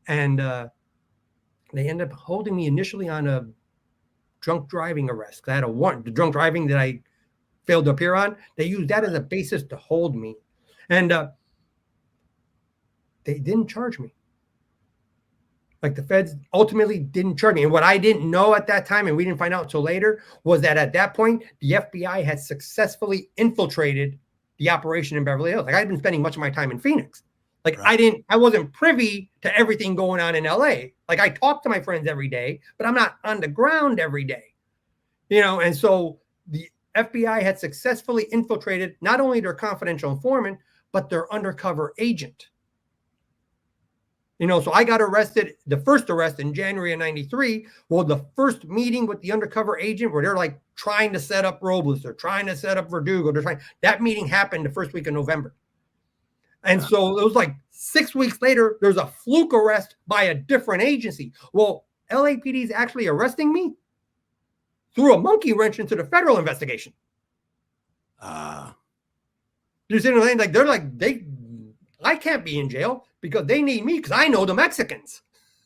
S1: And they ended up holding me initially on a drunk driving arrest. I had a warrant. The drunk driving that I failed to appear on, they used that as a basis to hold me. And they didn't charge me. Like the feds ultimately didn't charge me. And what I didn't know at that time, and we didn't find out until later, was that at that point, the FBI had successfully infiltrated the operation in Beverly Hills. Like I'd been spending much of my time in Phoenix. Like right. I wasn't privy to everything going on in LA. Like I talk to my friends every day, but I'm not on the ground every day. And so the FBI had successfully infiltrated not only their confidential informant, but their undercover agent. So I got arrested, the first arrest in January of 93. Well, the first meeting with the undercover agent where they're like trying to set up Robles, they're trying to set up Verdugo, that meeting happened the first week of November. And so it was like 6 weeks later, there's a fluke arrest by a different agency. Well, LAPD is actually arresting me threw a monkey wrench into the federal investigation. You see what I'm saying? Like I can't be in jail because they need me because I know the Mexicans.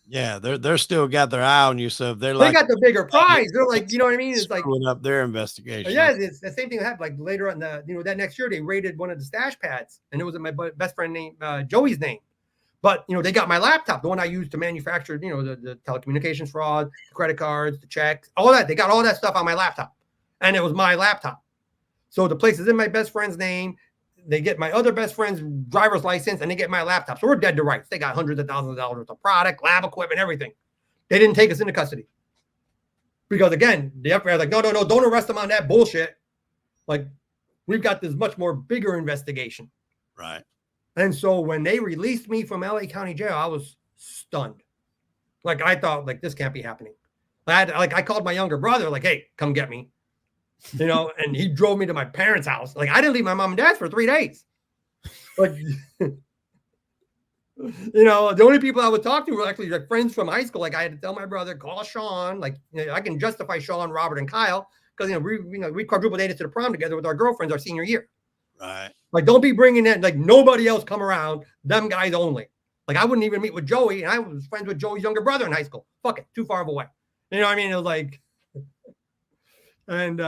S2: Yeah, they're still got their eye on you. So if they
S1: got the bigger prize. They're like, you know what I mean? It's like
S2: up their investigation.
S1: Yeah, it's the same thing that happened. Like later on that next year, they raided one of the stash pads, and it was my best friend named Joey's name. But they got my laptop, the one I used to manufacture, the telecommunications fraud, the credit cards, the checks, all that. They got all that stuff on my laptop, and it was my laptop. So the place is in my best friend's name. They get my other best friend's driver's license, and they get my laptop. So we're dead to rights. They got hundreds of thousands of dollars worth of product, lab equipment, everything. They didn't take us into custody. Because, again, the FBI was like, no, don't arrest them on that bullshit. Like, we've got this much more bigger investigation.
S2: Right.
S1: And so when they released me from LA County Jail, I was stunned. Like, I thought, like, this can't be happening. I called my younger brother, like, hey, come get me. And he drove me to my parents' house. Like, I didn't leave my mom and dad's for 3 days. But You know, the only people I would talk to were actually like friends from high school. Like I had to tell my brother, call Sean. Like, you know, I can justify Sean, Robert, and Kyle because we quadruple dated to the prom together with our girlfriends our senior year.
S2: Right.
S1: Like, don't be bringing in like nobody else come around. Them guys only. Like I wouldn't even meet with Joey, and I was friends with Joey's younger brother in high school. Fuck it, too far of a way. You know what I mean? It was like, and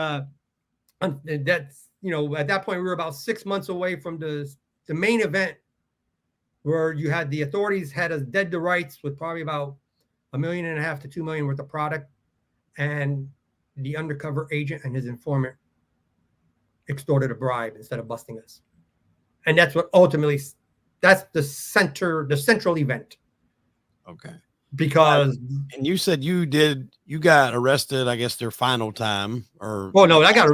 S1: that's, you know, at that point we were about 6 months away from the main event, where you had the authorities had us dead to rights with probably about $1.5 million to $2 million worth of product, and the undercover agent and his informant extorted a bribe instead of busting us. And that's what ultimately, that's the central event.
S2: Okay.
S1: Because
S2: and you said you got arrested, I guess their final time, or
S1: no, I got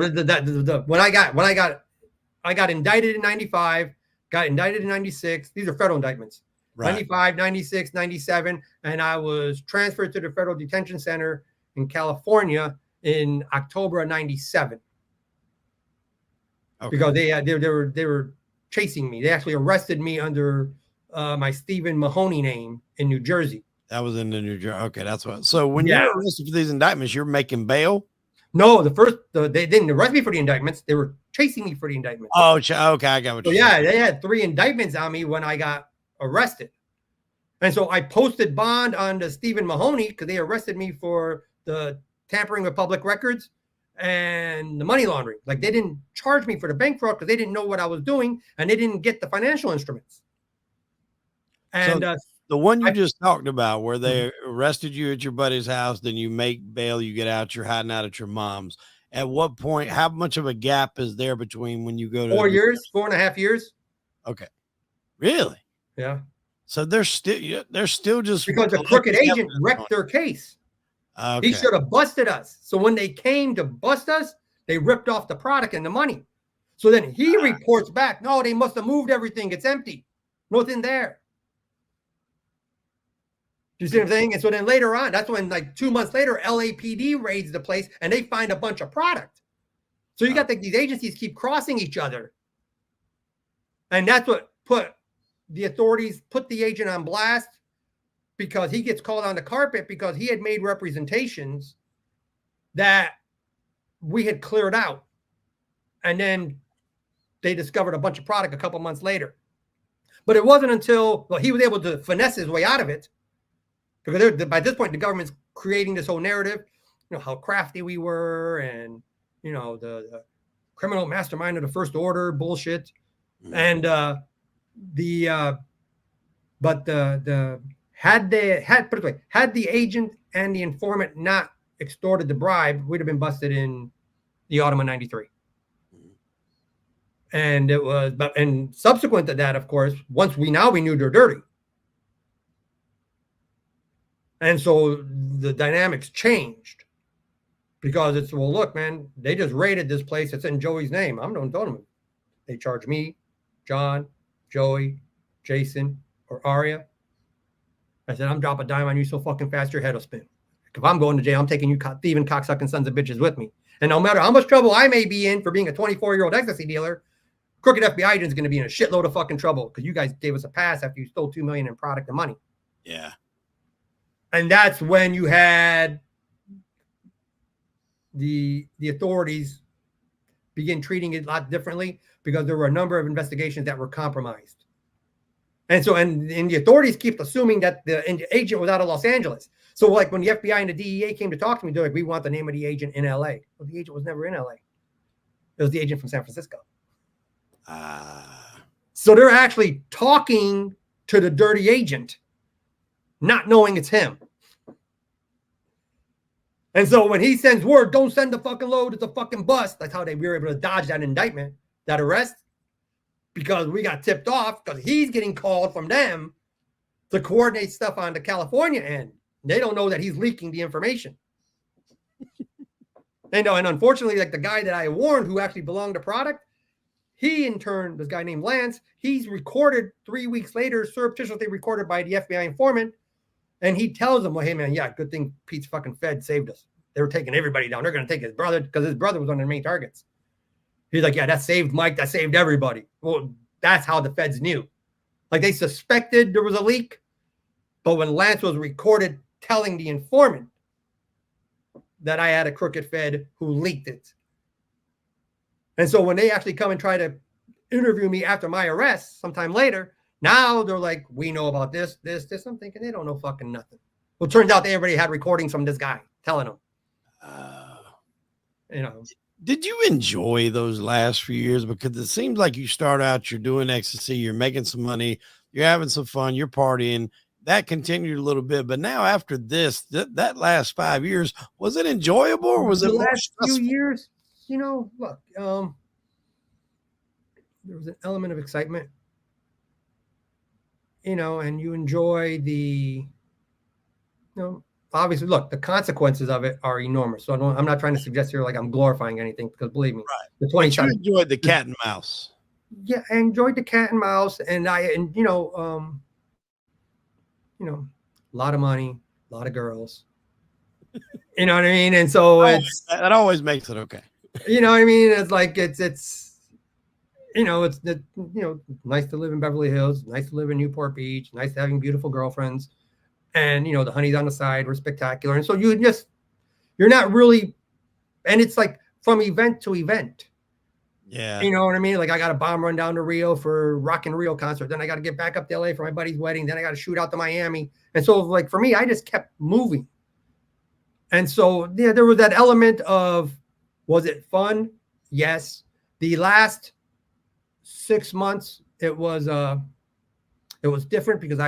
S1: when I got indicted in 95, got indicted in 96. These are federal indictments. Right. 95, 96, 97, and I was transferred to the federal detention center in California in October of 97. Okay. Because they were chasing me. They actually arrested me under my Stephen Mahoney name in New Jersey.
S2: That was in the New Jersey. Okay, that's what. So when you're arrested for these indictments, you're making bail?
S1: No, they didn't arrest me for the indictments. They were chasing me for the indictments.
S2: Oh, okay, I got what you're
S1: saying. They had 3 indictments on me when I got arrested. And so I posted bond on the Stephen Mahoney because they arrested me for the tampering with public records and the money laundering. Like they didn't charge me for the bank fraud because they didn't know what I was doing and they didn't get the financial instruments. And
S2: so the one you just talked about, where they arrested you at your buddy's house, then you make bail, you get out, you're hiding out at your mom's. At what point, how much of a gap is there between when you go to
S1: 4 years, 4.5 years?
S2: Okay. Really?
S1: Yeah.
S2: So they're still just
S1: because the crooked agent wrecked their case. Okay. He should have busted us. So when they came to bust us, they ripped off the product and the money. So then he reports back, no, they must have moved everything. It's empty. Nothing there. You see what I'm saying? And so then later on, that's when like 2 months later, LAPD raids the place and they find a bunch of product. So you got these agencies keep crossing each other. And that's what put the authorities, put the agent on blast, because he gets called on the carpet because he had made representations that we had cleared out. And then they discovered a bunch of product a couple months later. But it wasn't until, he was able to finesse his way out of it. Because by this point, the government's creating this whole narrative, you know, how crafty we were and, you know, the criminal mastermind of the first order bullshit. Mm-hmm. And had the agent and the informant not extorted the bribe, we'd have been busted in the autumn of 93. Mm-hmm. And it was, and subsequent to that, of course, once we knew they're dirty. And so the dynamics changed because it's, well, look, man, they just raided this place. It's in Joey's name. I'm not telling them. They charge me, John, Joey, Jason, or Aria. I said, I'm dropping a dime on you so fucking fast your head will spin. If I'm going to jail, I'm taking you thieving, cocksucking sons of bitches with me. And no matter how much trouble I may be in for being a 24-year-old ecstasy dealer, crooked FBI agent's going to be in a shitload of fucking trouble because you guys gave us a pass after you stole $2 million in product and money.
S2: Yeah.
S1: And that's when you had the authorities begin treating it a lot differently because there were a number of investigations that were compromised. And so, and the authorities keep assuming that the agent was out of Los Angeles. So like when the FBI and the DEA came to talk to me, they're like, we want the name of the agent in LA. Well, the agent was never in LA. It was the agent from San Francisco. So they're actually talking to the dirty agent, not knowing it's him. And so when he sends word, don't send the fucking load, it's a fucking bust. That's how we were able to dodge that indictment, that arrest, because we got tipped off because he's getting called from them to coordinate stuff on the California end. They don't know that he's leaking the information. And unfortunately, like the guy that I warned who actually belonged to product, he in turn, this guy named Lance, he's recorded 3 weeks later, surreptitiously recorded by the FBI informant. And he tells them, well, hey, man, yeah, good thing Pete's fucking Fed saved us. They were taking everybody down. They're going to take his brother because his brother was one of the main targets. He's like, yeah, that saved Mike. That saved everybody. Well, that's how the feds knew. Like they suspected there was a leak, but when Lance was recorded telling the informant that I had a crooked Fed who leaked it. And so when they actually come and try to interview me after my arrest sometime later, now they're like, we know about this. I'm thinking they don't know fucking nothing. Well, it turns out they already had recordings from this guy telling them. You know.
S2: Did you enjoy those last few years? Because it seems like you start out, you're doing ecstasy, you're making some money, you're having some fun, you're partying. That continued a little bit, but now after this, that last 5 years, was it enjoyable or was it
S1: the last few years? You know, look, there was an element of excitement, you know, and you enjoy the, you know, obviously, look, the consequences of it are enormous. So I'm not trying to suggest here like I'm glorifying anything, because believe me,
S2: right.
S1: The 20
S2: you enjoyed the cat and mouse.
S1: Yeah, I enjoyed the cat and mouse, and you know, a lot of money, a lot of girls. You know what I mean? And so
S2: that always makes it okay.
S1: You know what I mean? It's like it's you know, nice to live in Beverly Hills, nice to live in Newport Beach, nice to having beautiful girlfriends. And, you know, the honeys on the side were spectacular. And so you're not really, and it's like from event to event.
S2: Yeah.
S1: You know what I mean? Like I got a bomb run down to Rio for Rock in Rio concert. Then I got to get back up to LA for my buddy's wedding. Then I got to shoot out to Miami. And so like for me, I just kept moving. And so, yeah, there was that element of, was it fun? Yes. The last 6 months, it was different because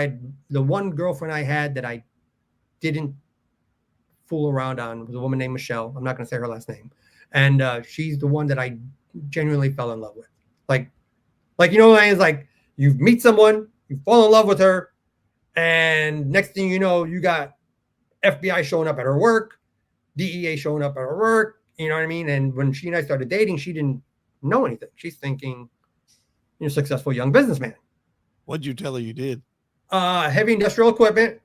S1: the one girlfriend I had that I didn't fool around on was a woman named Michelle. I'm not going to say her last name. And she's the one that I genuinely fell in love with. Like, you know, it's like you meet someone, you fall in love with her, and next thing you know, you got FBI showing up at her work, DEA showing up at her work, you know what I mean? And when she and I started dating, she didn't know anything. She's thinking, you're a successful young businessman.
S2: What'd you tell her you did?
S1: Heavy industrial equipment.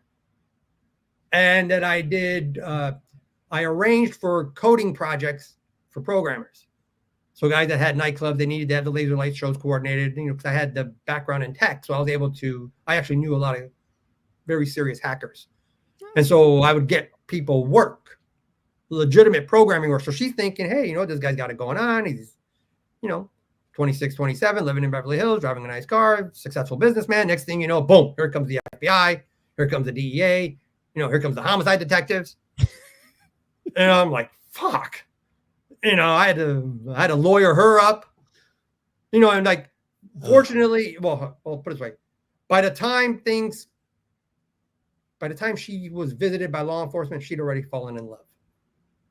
S1: And that I arranged for coding projects for programmers. So guys that had nightclubs, they needed to have the laser light shows coordinated, you know, because I had the background in tech. So I actually knew a lot of very serious hackers. And so I would get people work, legitimate programming work. So she's thinking, hey, you know, this guy's got it going on. He's, you know, 26, 27, living in Beverly Hills, driving a nice car, successful businessman. Next thing you know, boom, here comes the FBI. Here comes the DEA. You know, here comes the homicide detectives. And I'm like, fuck. You know, I had to lawyer her up. You know, and like, fortunately, well, I'll put it this way. By the time she was visited by law enforcement, she'd already fallen in love.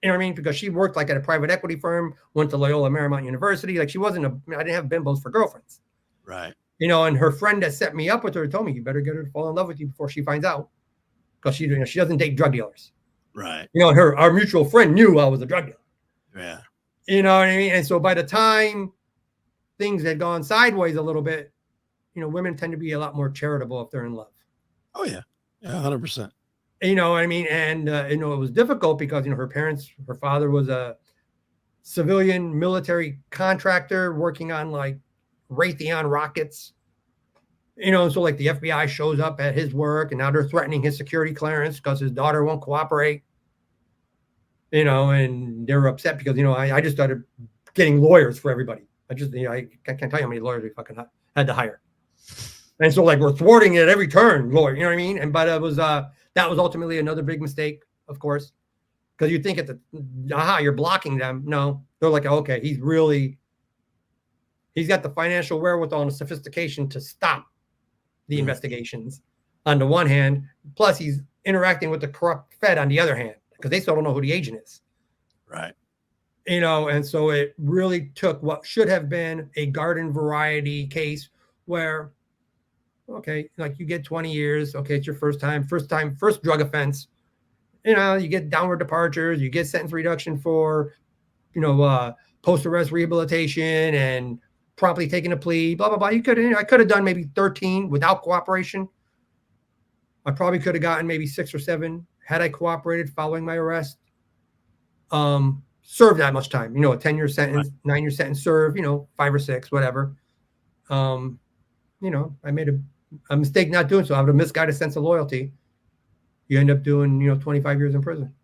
S1: You know what I mean? Because she worked like at a private equity firm, went to Loyola Marymount University. Like I didn't have bimbos for girlfriends.
S2: Right.
S1: You know, and her friend that set me up with her told me, you better get her to fall in love with you before she finds out. Because she doesn't date drug dealers.
S2: Right.
S1: You know, our mutual friend knew I was a drug dealer.
S2: Yeah.
S1: You know what I mean? And so by the time things had gone sideways a little bit, you know, women tend to be a lot more charitable if they're in love.
S2: Oh, yeah. Yeah, 100%.
S1: You know what I mean? And, you know, it was difficult because, you know, her father was a civilian military contractor working on like Raytheon rockets. You know, and so like the FBI shows up at his work and now they're threatening his security clearance because his daughter won't cooperate. You know, and they were upset because, you know, I just started getting lawyers for everybody. I can't tell you how many lawyers we fucking had to hire. And so like we're thwarting it at every turn, lawyer, you know what I mean? But it was, that was ultimately another big mistake, of course, because you think you're blocking them. No, they're like, okay, he's got the financial wherewithal and the sophistication to stop the investigations on the one hand, plus he's interacting with the corrupt Fed on the other hand, because they still don't know who the agent is.
S2: Right.
S1: You know, and so it really took what should have been a garden variety case where, okay, like you get 20 years. Okay, it's your first drug offense. You know, you get downward departures, you get sentence reduction for, you know, post-arrest rehabilitation and promptly taking a plea, blah, blah, blah. I could have done maybe 13 without cooperation. I probably could have gotten maybe 6 or 7 had I cooperated following my arrest. Served that much time, you know, a 10-year sentence, 9-year sentence, serve, you know, 5 or 6, whatever. You know, I made a mistake not doing so, out of a misguided sense of loyalty, you end up doing, 25 years in prison.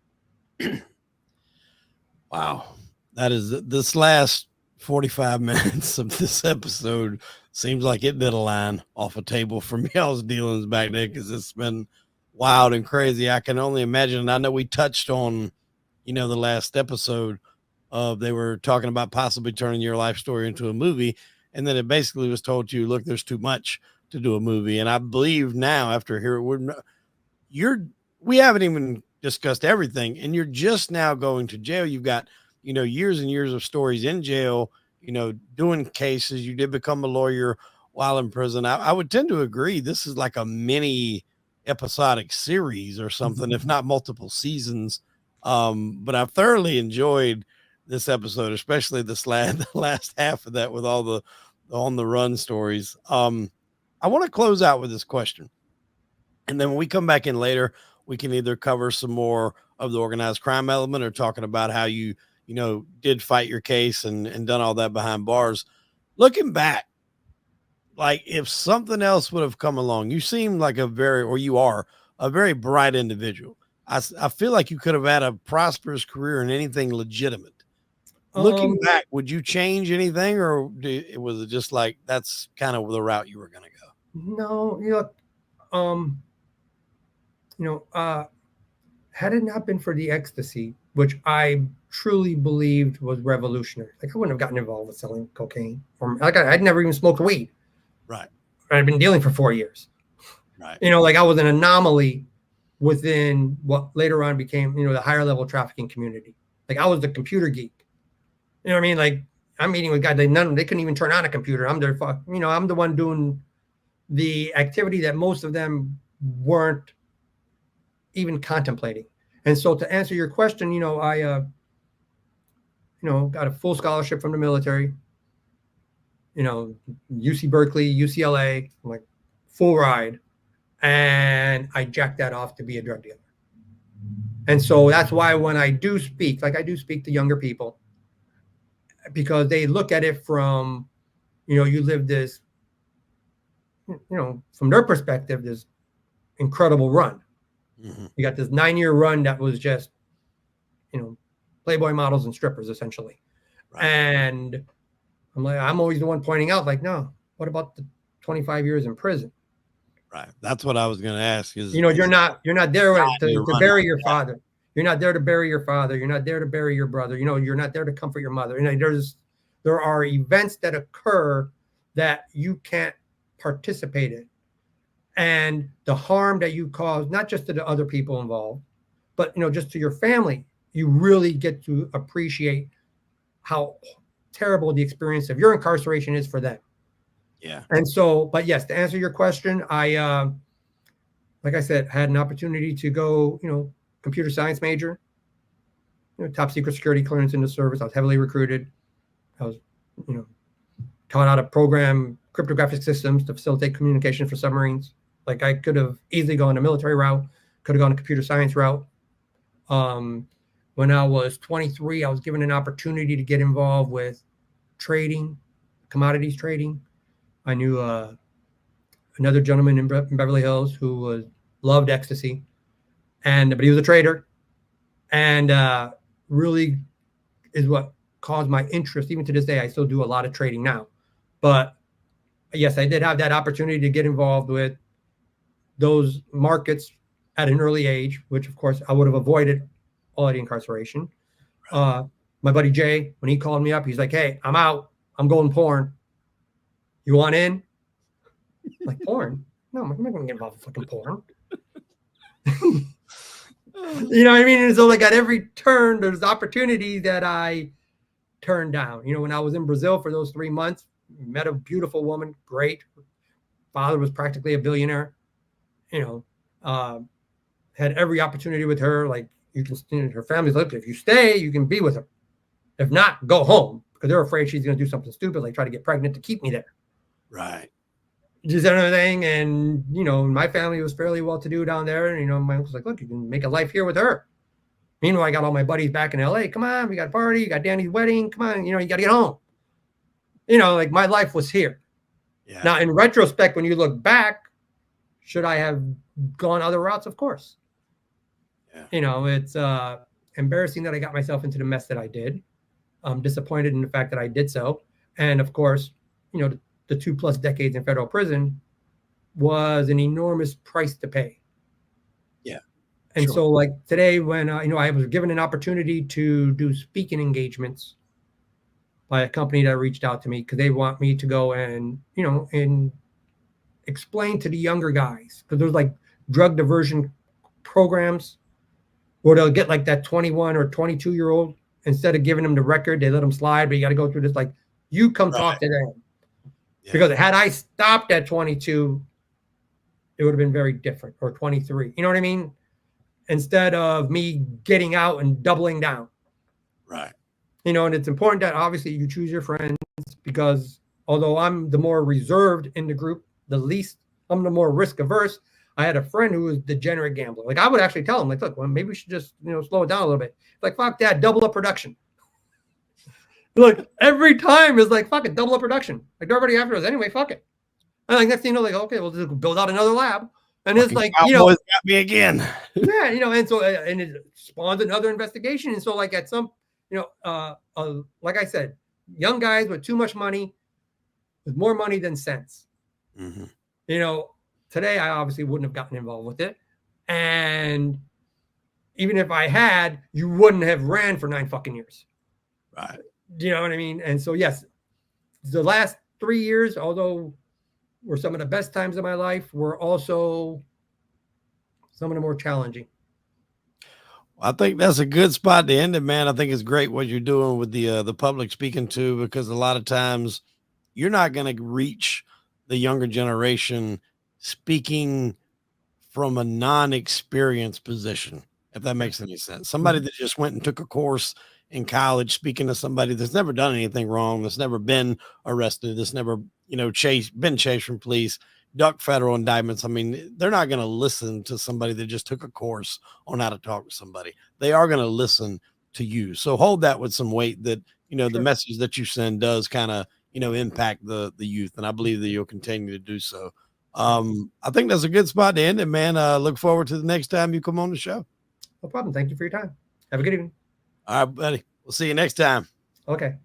S2: Wow. That is this last 45 minutes of this episode seems like it did a line off a table from y'all's dealings back there, because it's been wild and crazy. I can only imagine. And I know we touched on, the last episode of, they were talking about possibly turning your life story into a movie. And then it basically was told to you, look, there's too much to do a movie. And I believe now, after hearing, we haven't even discussed everything, and you're just now going to jail. You've got, years and years of stories in jail, doing cases. You did become a lawyer while in prison. I would tend to agree. This is like a mini episodic series or something, if not multiple seasons. But I've thoroughly enjoyed this episode, especially the last half of that with all the on the run stories. I want to close out with this question. And then when we come back in later, we can either cover some more of the organized crime element, or talking about how you did fight your case and done all that behind bars. Looking back, like, if something else would have come along, you seem like you are a very bright individual. I feel like you could have had a prosperous career in anything legitimate. Looking back, would you change anything, or was it just like, that's kind of the route you were going to go?
S1: No, had it not been for the ecstasy, which I truly believed was revolutionary, like, I wouldn't have gotten involved with selling cocaine, or I'd never even smoked weed.
S2: Right.
S1: I'd been dealing for 4 years.
S2: Right.
S1: Like, I was an anomaly within what later on became, the higher level trafficking community. Like, I was the computer geek. You know what I mean? Like, I'm meeting with guys, they couldn't even turn on a computer. I'm I'm the one doing the activity that most of them weren't even contemplating. And so, to answer your question, I got a full scholarship from the military, UC Berkeley, UCLA, like, full ride. And I jacked that off to be a drug dealer. And so that's why when I do speak, like, I do speak to younger people, because they look at it from, you live this, from their perspective, this incredible run. Mm-hmm. You got this 9-year run that was just, Playboy models and strippers, essentially. Right. And I'm always the one pointing out, like, no, what about the 25 years in prison?
S2: Right. That's what I was going to ask. You're
S1: not there to bury your father. You're not there to bury your father. You're not there to bury your brother. You're not there to comfort your mother. There are events that occur that you can't participate in. And the harm that you cause, not just to the other people involved, but, just to your family, you really get to appreciate how terrible the experience of your incarceration is for them.
S2: Yeah.
S1: And so, but yes, to answer your question, I, like I said, had an opportunity to go, computer science major, top secret security clearance in the service. I was heavily recruited. I was, taught how to program cryptographic systems to facilitate communication for submarines. Like, I could have easily gone a military route, could have gone a computer science route. When I was 23, I was given an opportunity to get involved with trading, commodities trading. I knew another gentleman in Beverly Hills who loved ecstasy, but he was a trader, and really is what caused my interest. Even to this day, I still do a lot of trading now. But yes, I did have that opportunity to get involved with those markets at an early age, which, of course, I would have avoided all the incarceration. My buddy Jay, when he called me up, he's like, "Hey, I'm out. I'm going porn. You want in?" I'm like, porn? No, I'm not going to get involved with fucking porn. You know what I mean? And so, like, at every turn, there's opportunity that I turned down. When I was in Brazil for those 3 months, met a beautiful woman, great. Father was practically a billionaire. Had every opportunity with her. Like, you can, her family's like, if you stay, you can be with her. If not, go home, because they're afraid she's going to do something stupid, like try to get pregnant to keep me there.
S2: Right.
S1: Just everything. And, my family was fairly well-to-do down there. And, my uncle's like, look, you can make a life here with her. Meanwhile, I got all my buddies back in LA. Come on, we got a party. You got Danny's wedding. Come on, you got to get home. Like, my life was here. Yeah. Now, in retrospect, when you look back, Should I have gone other routes? Of course.
S2: Yeah.
S1: You know, it's embarrassing that I got myself into the mess that I did. I'm disappointed in the fact that I did so. And of course, you know, the 2+ decades in federal prison was an enormous price to pay.
S2: Yeah.
S1: And so like today when, you know, I was given an opportunity to do speaking engagements by a company that reached out to me because they want me to go and, you know, and explain to the younger guys, because there's like drug diversion programs where they'll get like that 21 or 22-year-old, instead of giving them the record, they let them slide, but you got to go through this, like, you come talk to them. Yeah. Because had I stopped at 22, it would have been very different, or 23. You know what I mean? Instead of me getting out and doubling down.
S2: Right.
S1: You know, and it's important that obviously you choose your friends, because although I'm the more reserved in the group, I'm the more risk averse. I had a friend who was a degenerate gambler. Like, I would actually tell him, like, look, well, maybe we should just, you know, slow it down a little bit. Like, fuck that, double up production. Look, every time is like, fuck it, double up production. Like, they're already after us anyway, fuck it. And like, next thing you know, like, okay, we'll just build out another lab. And it's like, you know,
S2: got me again.
S1: Yeah, you know, and so, and it spawns another investigation. And so, like, at some, you know, like I said, young guys with too much money, with more money than sense. Mm-hmm. You know, today I obviously wouldn't have gotten involved with it. And even if I had, you wouldn't have ran for 9 fucking years.
S2: Right.
S1: Do you know what I mean? And so, yes, the last 3 years, although were some of the best times of my life, were also some of the more challenging.
S2: I think that's a good spot to end it, man. I think it's great what you're doing with the public speaking too, because a lot of times you're not going to reach the younger generation speaking from a non-experienced position, if that makes any sense. Somebody that just went and took a course in college, speaking to somebody that's never done anything wrong, that's never been arrested, that's never, you know, been chased from police, ducked federal indictments. I mean, they're not going to listen to somebody that just took a course on how to talk to somebody. They are going to listen to you. So hold that with some weight, that, you know, the message that you send does kind of, you know, impact the youth. And I believe that you'll continue to do so. I think that's a good spot to end it, man. Look forward to the next time you come on the show.
S1: No problem. Thank you for your time. Have a good evening.
S2: All right, buddy. We'll see you next time.
S1: Okay.